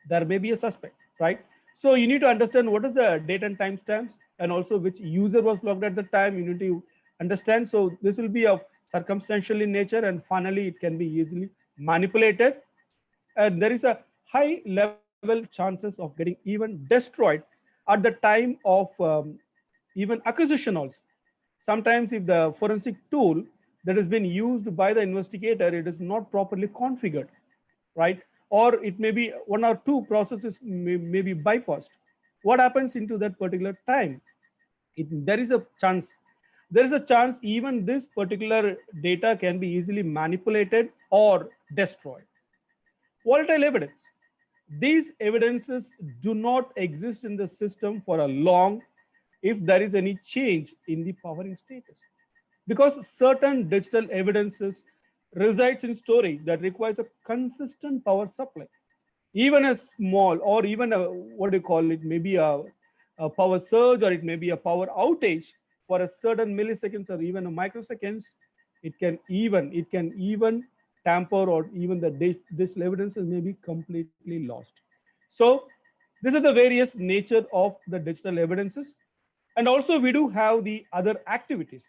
There may be a suspect, right? So you need to understand what is the date and timestamps, and also which user was logged at the time. You need to understand. So this will be of circumstantial in nature, and finally it can be easily manipulated. And there is a high level chances of getting even destroyed at the time of even acquisition also. Sometimes if the forensic tool that has been used by the investigator, it is not properly configured, right? Or it may be one or two processes may be bypassed. What happens into that particular time? There is a chance even this particular data can be easily manipulated or destroyed. Volatile evidence. These evidences do not exist in the system for a long if there is any change in the powering status, because certain digital evidences resides in storage that requires a consistent power supply. Even a small, or even a, what do you call it, maybe a power surge, or it may be a power outage for a certain milliseconds or even a microseconds, it can even tamper, or even the digital evidences may be completely lost. So these are the various nature of the digital evidences. And also we do have the other activities,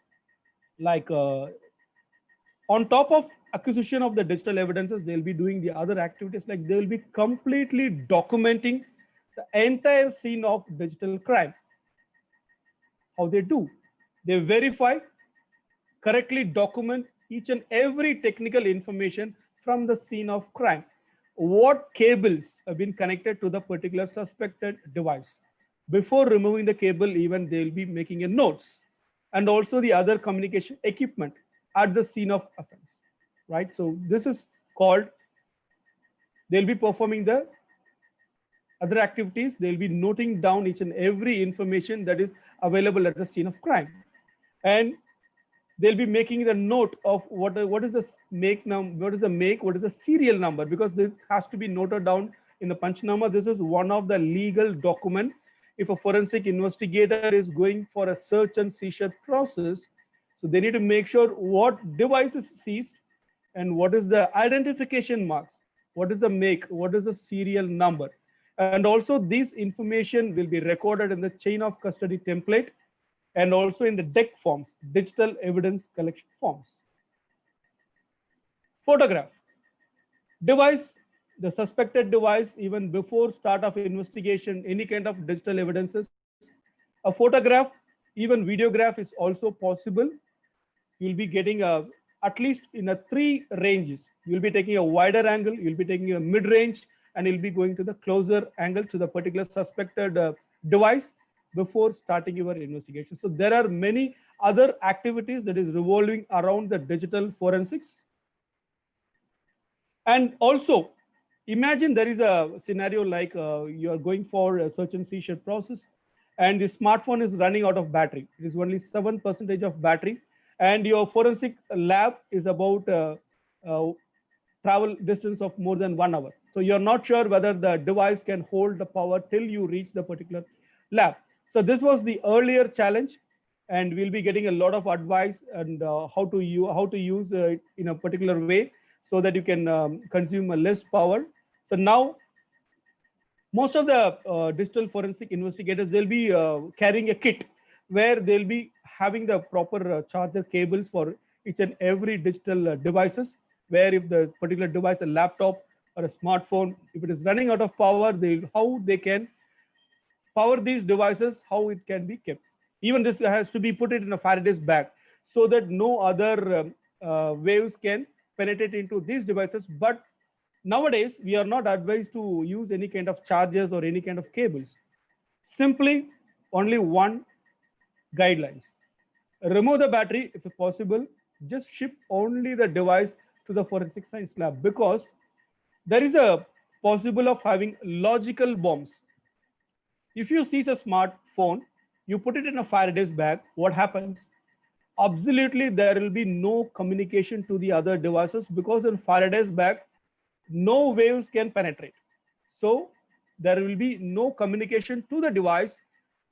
like on top of acquisition of the digital evidences, they'll be doing the other activities, like they will be completely documenting the entire scene of digital crime. How they do? They verify, correctly document each and every technical information from the scene of crime. What cables have been connected to the particular suspected device? Before removing the cable, even they'll be making a notes, and also the other communication equipment at the scene of offense, right? So this is called, they'll be performing the other activities. They'll be noting down each and every information that is available at the scene of crime, and they'll be making the note of what is the make number, what is the serial number, because this has to be noted down in the panchnama. This is one of the legal document. If a forensic investigator is going for a search and seizure process, so they need to make sure what device is seized and what is the identification marks, what is the make, what is the serial number. And also this information will be recorded in the chain of custody template, and also in the DEC forms, digital evidence collection forms. Photograph. Device, the suspected device, even before start of investigation, any kind of digital evidences, a photograph Even videograph is also possible. You'll be getting at least in a 3 ranges. You'll be taking a wider angle, you'll be taking a mid-range, and you'll be going to the closer angle to the particular suspected device before starting your investigation. So there are many other activities that is revolving around the digital forensics. And also, imagine there is a scenario like you are going for a search and seizure process, and the smartphone is running out of battery. It is only 7% of battery, and your forensic lab is about travel distance of more than 1 hour. So you're not sure whether the device can hold the power till you reach the particular lab. So this was the earlier challenge, and we'll be getting a lot of advice and how to use it in a particular way so that you can consume a less power. So now most of the digital forensic investigators, they'll be carrying a kit where they'll be having the proper charger cables for each and every digital devices, where if the particular device, a laptop or a smartphone, if it is running out of power, how they can power these devices, how it can be kept. Even this has to be put it in a Faraday's bag so that no other waves can penetrate into these devices. But nowadays, we are not advised to use any kind of chargers or any kind of cables. Simply only one guidelines. Remove the battery if possible. Just ship only the device to the forensic science lab, because there is a possible of having logical bombs. If you seize a smartphone, you put it in a Faraday's bag, what happens? Absolutely, there will be no communication to the other devices, because in Faraday's bag, no waves can penetrate. So there will be no communication to the device,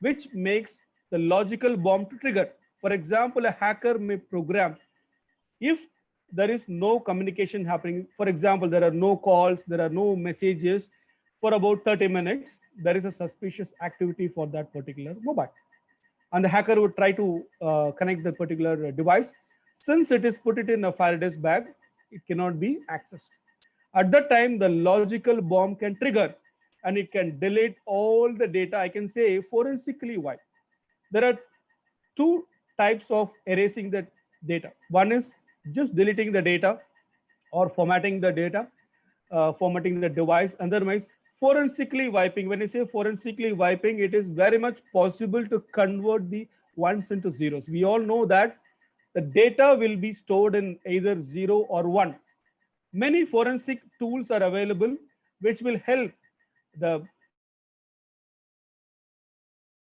which makes the logical bomb to trigger. For example, a hacker may program, if there is no communication happening, for example, there are no calls, there are no messages for about 30 minutes, there is a suspicious activity for that particular mobile. And the hacker would try to connect the particular device. Since it is put it in a Faraday's bag, it cannot be accessed. At that time, the logical bomb can trigger and it can delete all the data, I can say forensically wipe. There are 2 types of erasing the data. One is just deleting the data or formatting the data, formatting the device. Otherwise, forensically wiping. When I say forensically wiping, it is very much possible to convert the ones into zeros. We all know that the data will be stored in either 0 or 1. Many forensic tools are available which will help the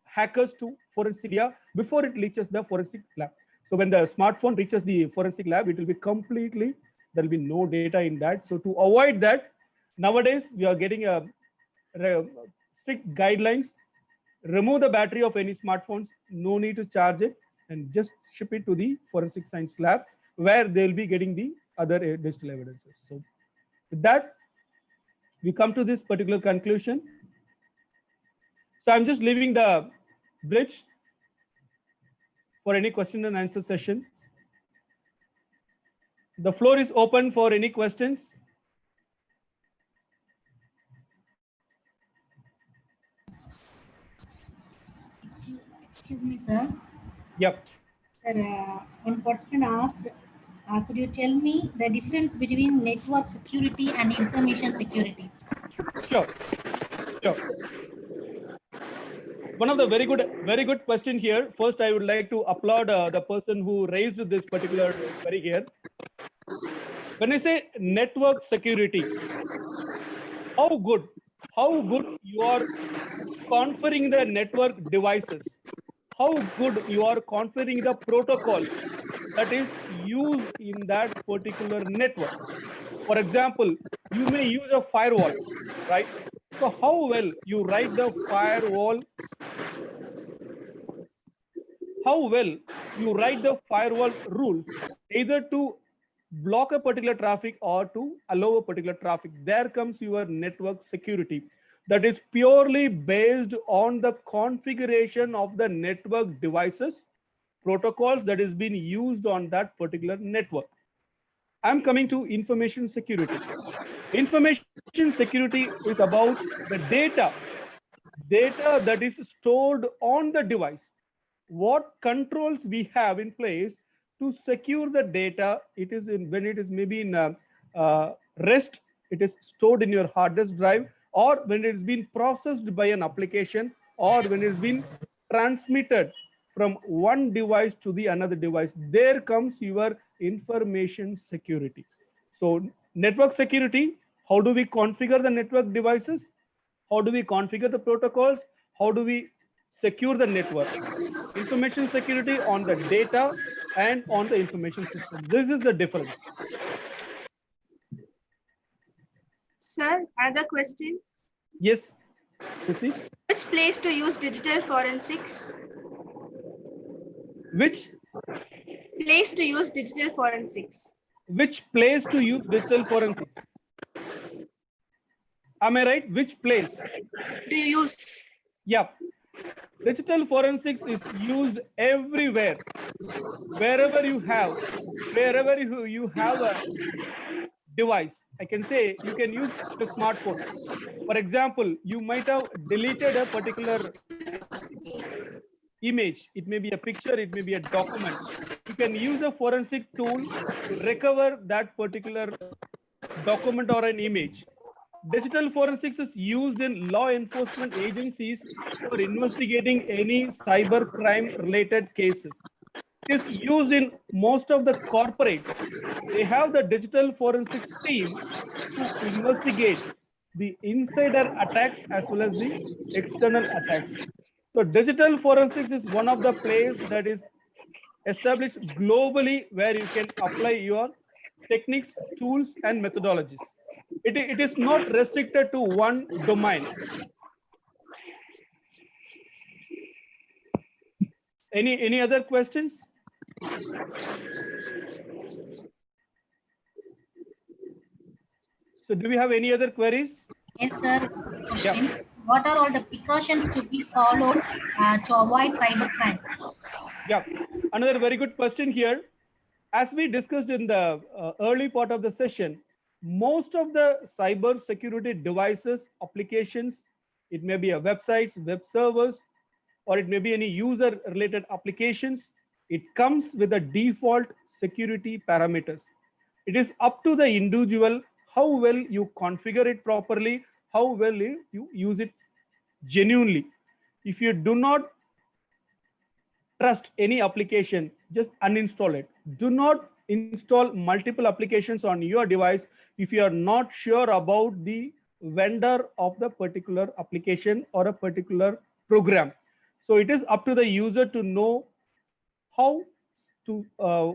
hackers to forensic data before it reaches the forensic lab. So when the smartphone reaches the forensic lab, it will be completely, there will be no data in that. So to avoid that, nowadays we are getting a strict guidelines. Remove the battery of any smartphones, no need to charge it, and just ship it to the forensic science lab where they'll be getting the other digital evidences. So with that, we come to this particular conclusion. So I'm just leaving the bridge for any question and answer session. The floor is open for any questions. Excuse me, sir. Yep. Sir, one participant asked, could you tell me the difference between network security and information security? Sure. Sure. One of the very good question here. First, I would like to applaud the person who raised this particular query here. When I say network security, how good you are configuring the network devices, how good you are configuring the protocols that is used in that particular network. For example, you may use a firewall, right? So how well you write the firewall, how well you write the firewall rules, either to block a particular traffic or to allow a particular traffic. There comes your network security, that is purely based on the configuration of the network devices, protocols that is being used on that particular network. I'm coming to information security. Information security is about the data that is stored on the device. what controls we have in place to secure the data. It is when it is maybe in rest, it is stored in your hard disk drive, or when it is being processed by an application, or when it is being transmitted from one device to the another device. There comes your information security. So network security, how do we configure the network devices? How do we configure the protocols? How do we secure the network? Information security on the data and on the information system. This is the difference. Sir, another question. Yes, Lucy? Which place to use digital forensics? Which Place to use digital forensics. place to use digital forensics? Am I right? Which place? Do you use? Yeah. Digital forensics is used everywhere. Wherever you have a device, I can say you can use a smartphone. For example, you might have deleted a particular image. It may be a picture, it may be a document. You can use a forensic tool to recover that particular document or an image. Digital forensics is used in law enforcement agencies for investigating any cyber crime related cases. It is used in most of the corporates. They have the digital forensics team to investigate the insider attacks as well as the external attacks. So digital forensics is one of the places that is established globally where you can apply your techniques, tools, and methodologies. It is not restricted to one domain. Any other questions? So do we have any other queries? Yes, sir. Question. What are all the precautions to be followed to avoid cybercrime? Yeah, another very good question here. As we discussed in the early part of the session, most of the cyber security devices, applications, it may be a websites, web servers, or it may be any user related applications. It comes with the default security parameters. It is up to the individual how well you configure it properly, how well you use it genuinely. If you do not trust any application, just uninstall it. Do not install multiple applications on your device if you are not sure about the vendor of the particular application or a particular program. So it is up to the user to know how to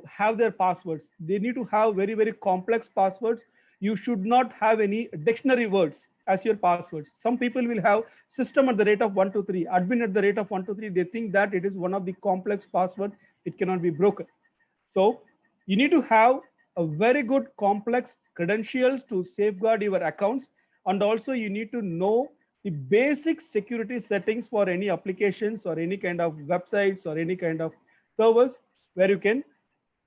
have their passwords. They need to have very, very complex passwords. You should not have any dictionary words as your passwords. Some people will have system at the rate of 123, admin at the rate of 123. They think that it is one of the complex password. It cannot be broken. So you need to have a very good complex credentials to safeguard your accounts. And also you need to know the basic security settings for any applications or any kind of websites or any kind of servers where you can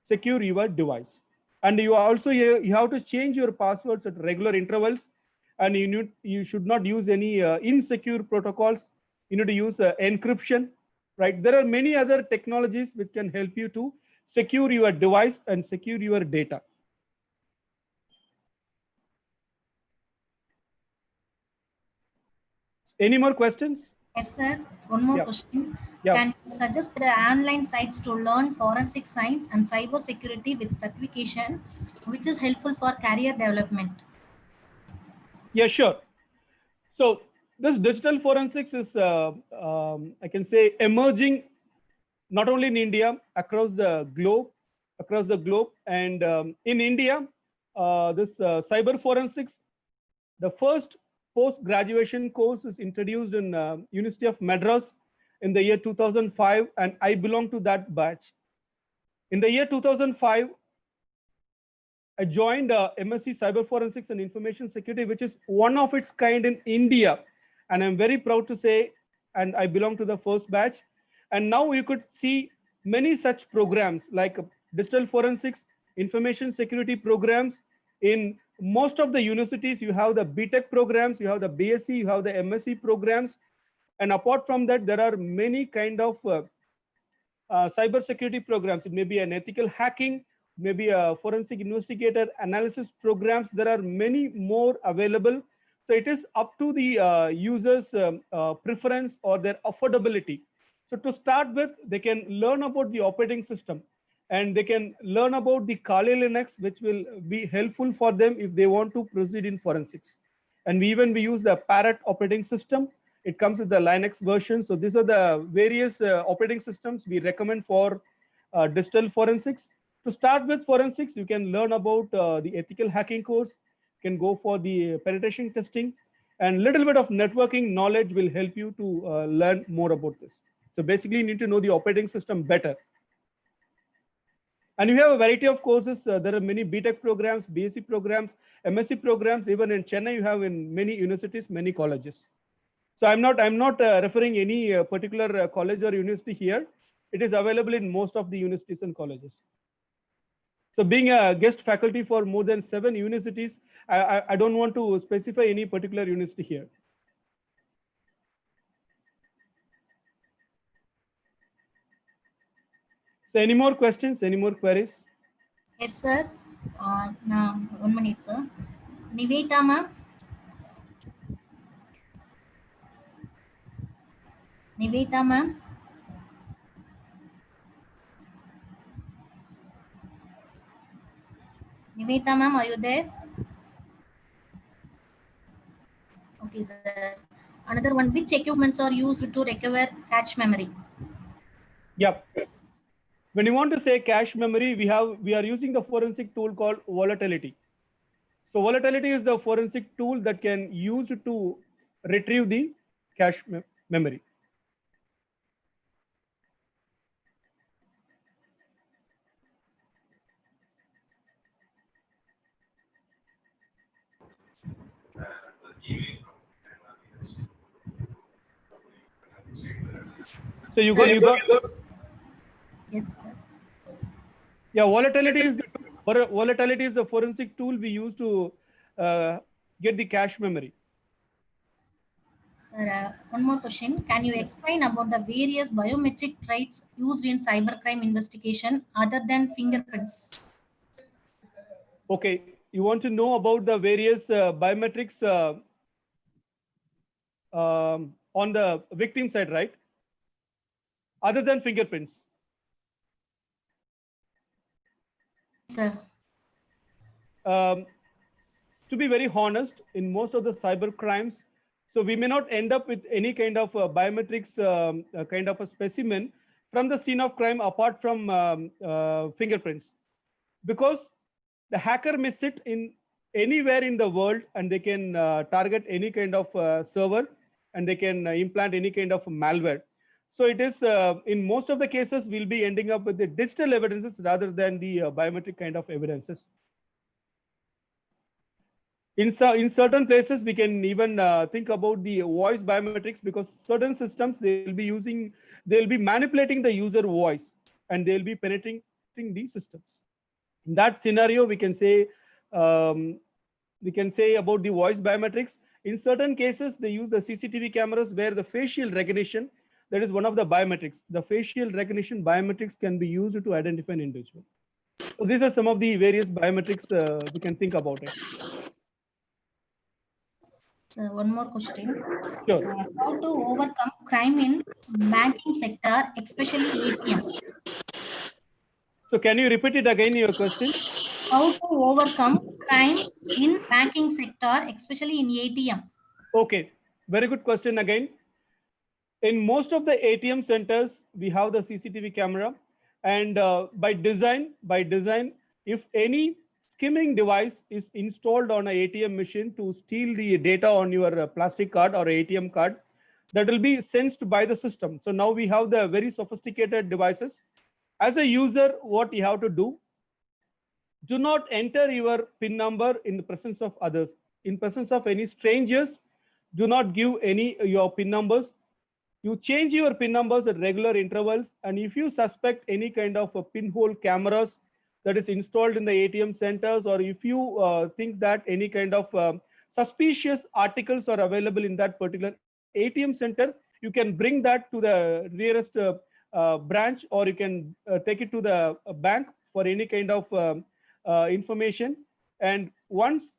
secure your device. And you also you have to change your passwords at regular intervals, and you should not use any insecure protocols. You need to use encryption, right? There are many other technologies which can help you to secure your device and secure your data. Any more questions? Yes, sir. One more question. Can you suggest the online sites to learn forensic science and cyber security with certification, which is helpful for career development? Yeah, sure. So this digital forensics is, I can say, emerging not only in India, across the globe. And in India, this cyber forensics, the first post-graduation course is introduced in University of Madras in the year 2005, and I belong to that batch. In the year 2005, I joined MSc Cyber Forensics and Information Security, which is one of its kind in India. And I'm very proud to say, and I belong to the first batch. And now you could see many such programs like digital forensics, information security programs. In most of the universities, you have the BTech programs, you have the BSc, you have the MSc programs. And apart from that, there are many kind of cybersecurity programs. It may be an ethical hacking, maybe a forensic investigator analysis programs. There are many more available. So it is up to the users' preference or their affordability. So to start with, they can learn about the operating system, and they can learn about the Kali Linux, which will be helpful for them if they want to proceed in forensics. And we use the Parrot operating system. It comes with the Linux version. So these are the various operating systems we recommend for digital forensics. To start with forensics, you can learn about the ethical hacking course, you can go for the penetration testing, and little bit of networking knowledge will help you to learn more about this. So basically, you need to know the operating system better. And you have a variety of courses. There are many BTech programs, BSc programs, MSc programs. Even in Chennai, you have in many universities, many colleges. So I'm not referring any particular college or university here. It is available in most of the universities and colleges. So being a guest faculty for more than 7 universities, I don't want to specify any particular university here. So any more questions, any more queries? Yes, sir. Now, 1 minute, sir. Niveta, ma'am. Niveta, ma'am. Niveta, ma'am, are you there? Okay, sir. Another one, which equipments are used to recover cache memory? Yep. When you want to say cache memory, we are using the forensic tool called volatility. So volatility is the forensic tool that can use to retrieve the cache memory. So you got. Yes, sir. Yeah, volatility is the forensic tool we use to get the cache memory. Sir, one more question. Can you explain about the various biometric traits used in cybercrime investigation other than fingerprints? Okay, you want to know about the various biometrics on the victim side, right? Other than fingerprints. Sir. To be very honest, in most of the cyber crimes, so we may not end up with any kind of biometrics kind of a specimen from the scene of crime apart from fingerprints, because the hacker may sit in anywhere in the world and they can target any kind of server, and they can implant any kind of malware. So it is in most of the cases we'll be ending up with the digital evidences rather than the biometric kind of evidences. In certain places, we can even think about the voice biometrics, because certain systems they'll be manipulating the user voice and they'll be penetrating the systems. In that scenario, we can say about the voice biometrics. In certain cases, they use the CCTV cameras where the facial recognition, that is one of the biometrics. The facial recognition biometrics can be used to identify an individual. So these are some of the various biometrics we can think about it. So one more question. Sure. How to overcome crime in banking sector, especially ATM? So can you repeat it again, your question? How to overcome crime in banking sector, especially in ATM? Okay, very good question again. In most of the ATM centers, we have the CCTV camera, and by design, if any skimming device is installed on an ATM machine to steal the data on your plastic card or ATM card, that will be sensed by the system. So now we have the very sophisticated devices. As a user, what you have to do not enter your PIN number in the presence of others. In presence of any strangers, do not give any your PIN numbers. You change your PIN numbers at regular intervals, and if you suspect any kind of a pinhole cameras that is installed in the ATM centers, or if you think that any kind of suspicious articles are available in that particular ATM center, you can bring that to the nearest branch, or you can take it to the bank for any kind of information. And once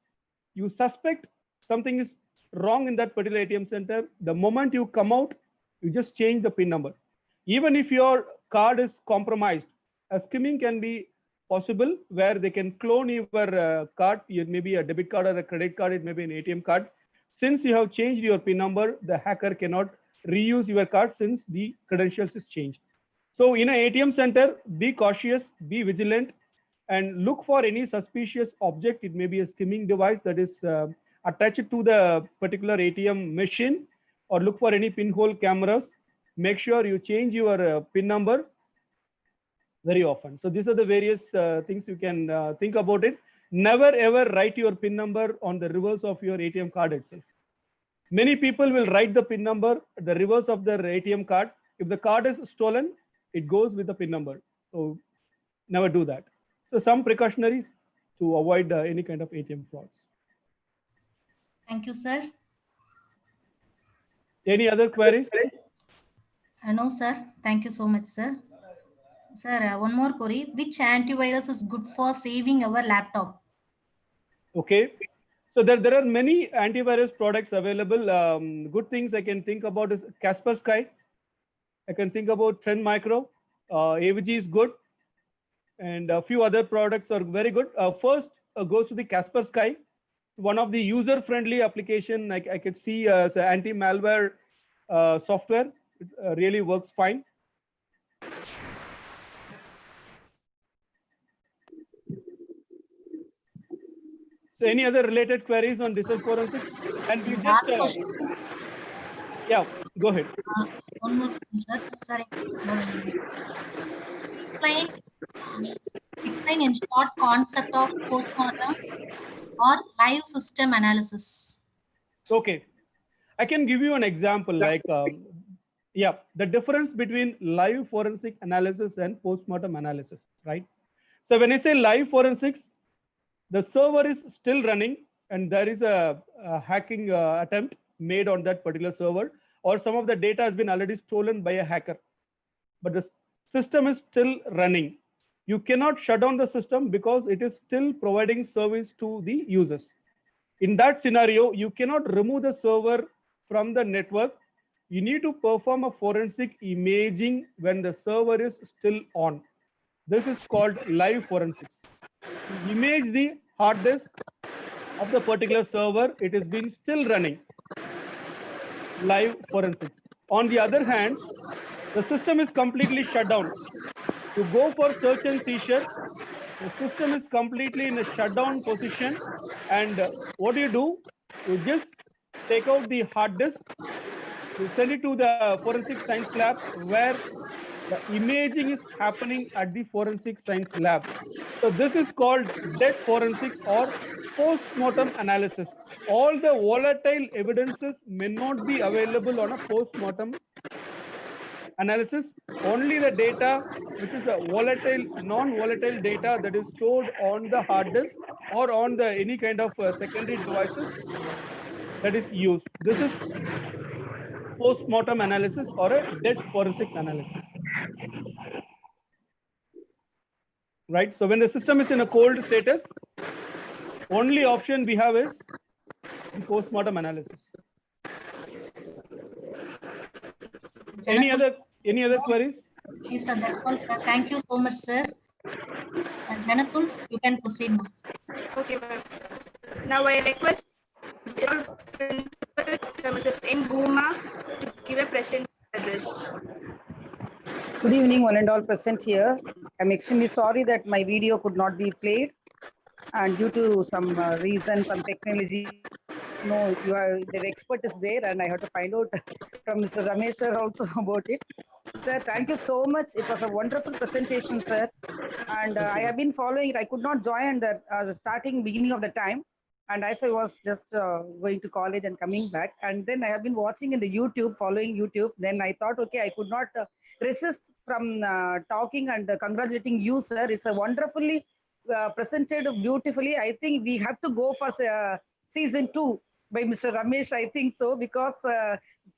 you suspect something is wrong in that particular ATM center, the moment you come out, you just change the PIN number. Even if your card is compromised, a skimming can be possible where they can clone your card. It may be a debit card or a credit card, it may be an ATM card. Since you have changed your PIN number, the hacker cannot reuse your card since the credentials is changed. So in an ATM center, be cautious, be vigilant, and look for any suspicious object. It may be a skimming device that is attached to the particular ATM machine, or look for any pinhole cameras. Make sure you change your PIN number very often. So these are the various things you can think about it. Never ever write your PIN number on the reverse of your ATM card itself. Many people will write the PIN number at the reverse of their ATM card. If the card is stolen, it goes with the PIN number. So never do that. So some precautionaries to avoid any kind of ATM frauds. Thank you, sir. Any other queries? No, sir. Thank you so much, sir. Sir, one more query. Which antivirus is good for saving our laptop? Okay. So there are many antivirus products available. Good things I can think about is Kaspersky. I can think about Trend Micro. Avadi is good. And a few other products are very good. First goes to the Kaspersky. One of the user-friendly application I could see as anti-malware software. It really works fine. So any other related queries on digital forensics? And you just, yeah, go ahead. One more thing, sir. Explain in short concept of postmortem or live system analysis. Okay, I can give you an example like, yeah, the difference between live forensic analysis and postmortem analysis, right? So when I say live forensics, the server is still running and there is a hacking attempt made on that particular server, or some of the data has been already stolen by a hacker, but the system is still running. You cannot shut down the system because it is still providing service to the users. In that scenario, you cannot remove the server from the network. You need to perform a forensic imaging when the server is still on. This is called live forensics. You image the hard disk of the particular server, it has been still running. Live forensics. On the other hand, the system is completely shut down. You go for search and seizure, the system is completely in a shutdown position, and what do? You just take out the hard disk, you send it to the forensic science lab where the imaging is happening at the forensic science lab. So this is called dead forensics or post-mortem analysis. All the volatile evidences may not be available on a post-mortem analysis. Only the data which is a volatile, non-volatile data that is stored on the hard disk or on the any kind of secondary devices that is used. This is post-mortem analysis or a dead forensics analysis. Right? So when the system is in a cold status, only option we have is the post-mortem analysis. Any other queries? Yes, sir. That's all, sir. Thank you so much, sir. And Janatul, you can proceed now. Okay, ma'am. Now I request Mrs. M. to give a presentation address. Good evening, one and all present here. I'm extremely sorry that my video could not be played, and due to some reason, some technology, the expert is there, and I have to find out from Mr. Ramesh sir also about it. Sir, thank you so much. It was a wonderful presentation, sir. And I have been following it. I could not join the beginning of the time. And as I was just going to college and coming back, and then I have been watching in the YouTube, following YouTube. Then I thought, okay, I could not resist from talking and congratulating you, sir. It's a wonderfully presented beautifully. I think we have to go for season 2 by Mr. Ramesh. I think so, because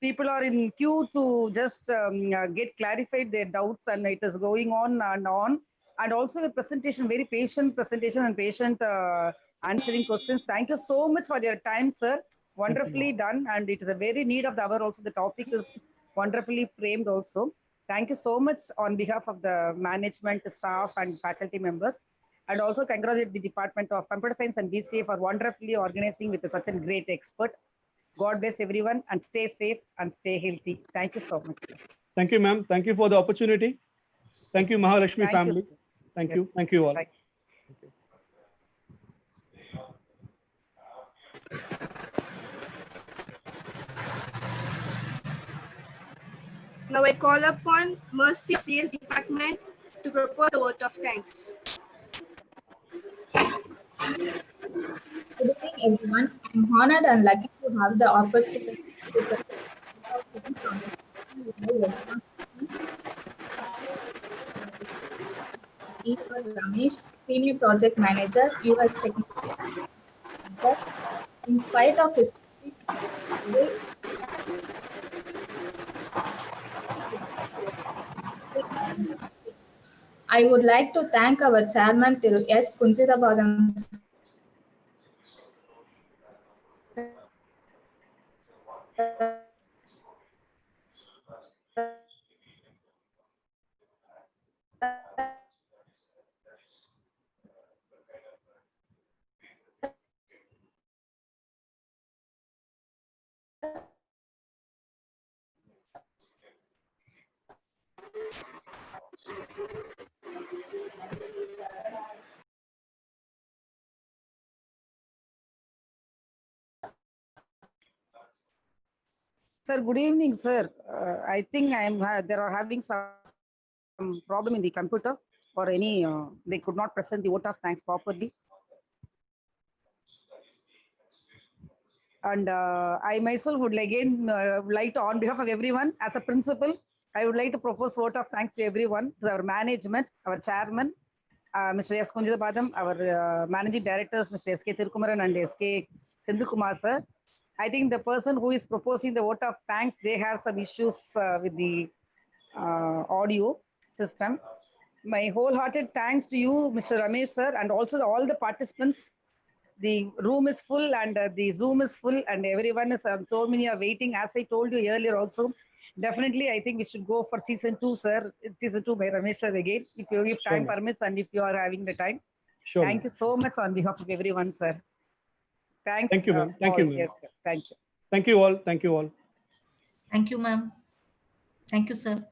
people are in queue to just get clarified their doubts, and it is going on and on. And also the presentation, very patient presentation and patient answering questions. Thank you so much for your time, sir. Wonderfully done. And it is a very need of the hour also. The topic is wonderfully framed also. Thank you so much on behalf of the management, staff and faculty members. And also congratulate the Department of Computer Science and BCA for wonderfully organizing with such a great expert. God bless everyone and stay safe and stay healthy. Thank you so much, sir. Thank you, ma'am. Thank you for the opportunity. Thank you, Mahalashmi family. Thank you. Thank you all. Bye. Now I call upon Mercy of CS Department to propose a vote of thanks. Good evening, everyone. I'm honored and lucky to have the opportunity to present our thanks on the webcast Mr.E.R.Ramesh, Senior Project Manager, US Technical. In spite of his I would like to thank our chairman, Thiru S. Kunjithabadam. Sir, good evening, sir. I think they are having some problem in the computer or any, they could not present the vote of thanks properly. And I myself would again like to, on behalf of everyone, as a principal, I would like to propose vote of thanks to everyone, to our management, our chairman, Mr. S. Kunjithabadam, our managing directors, Mr. S.K. Tirukumaran and S.K. Sindhukumar, sir. I think the person who is proposing the vote of thanks, they have some issues with the audio system. My wholehearted thanks to you, Mr. Ramesh, sir, and also all the participants. The room is full and the Zoom is full and everyone is, so many are waiting. As I told you earlier also, definitely I think we should go for season 2, sir. Season 2 by Ramesh sir again, if time permits and if you are having the time. Sure. Thank you so much on behalf of everyone, sir. Thanks. Thank you, ma'am. Thank you, ma'am. Yes, sir. Thank you. Thank you all. Thank you all. Thank you, ma'am. Thank you, sir.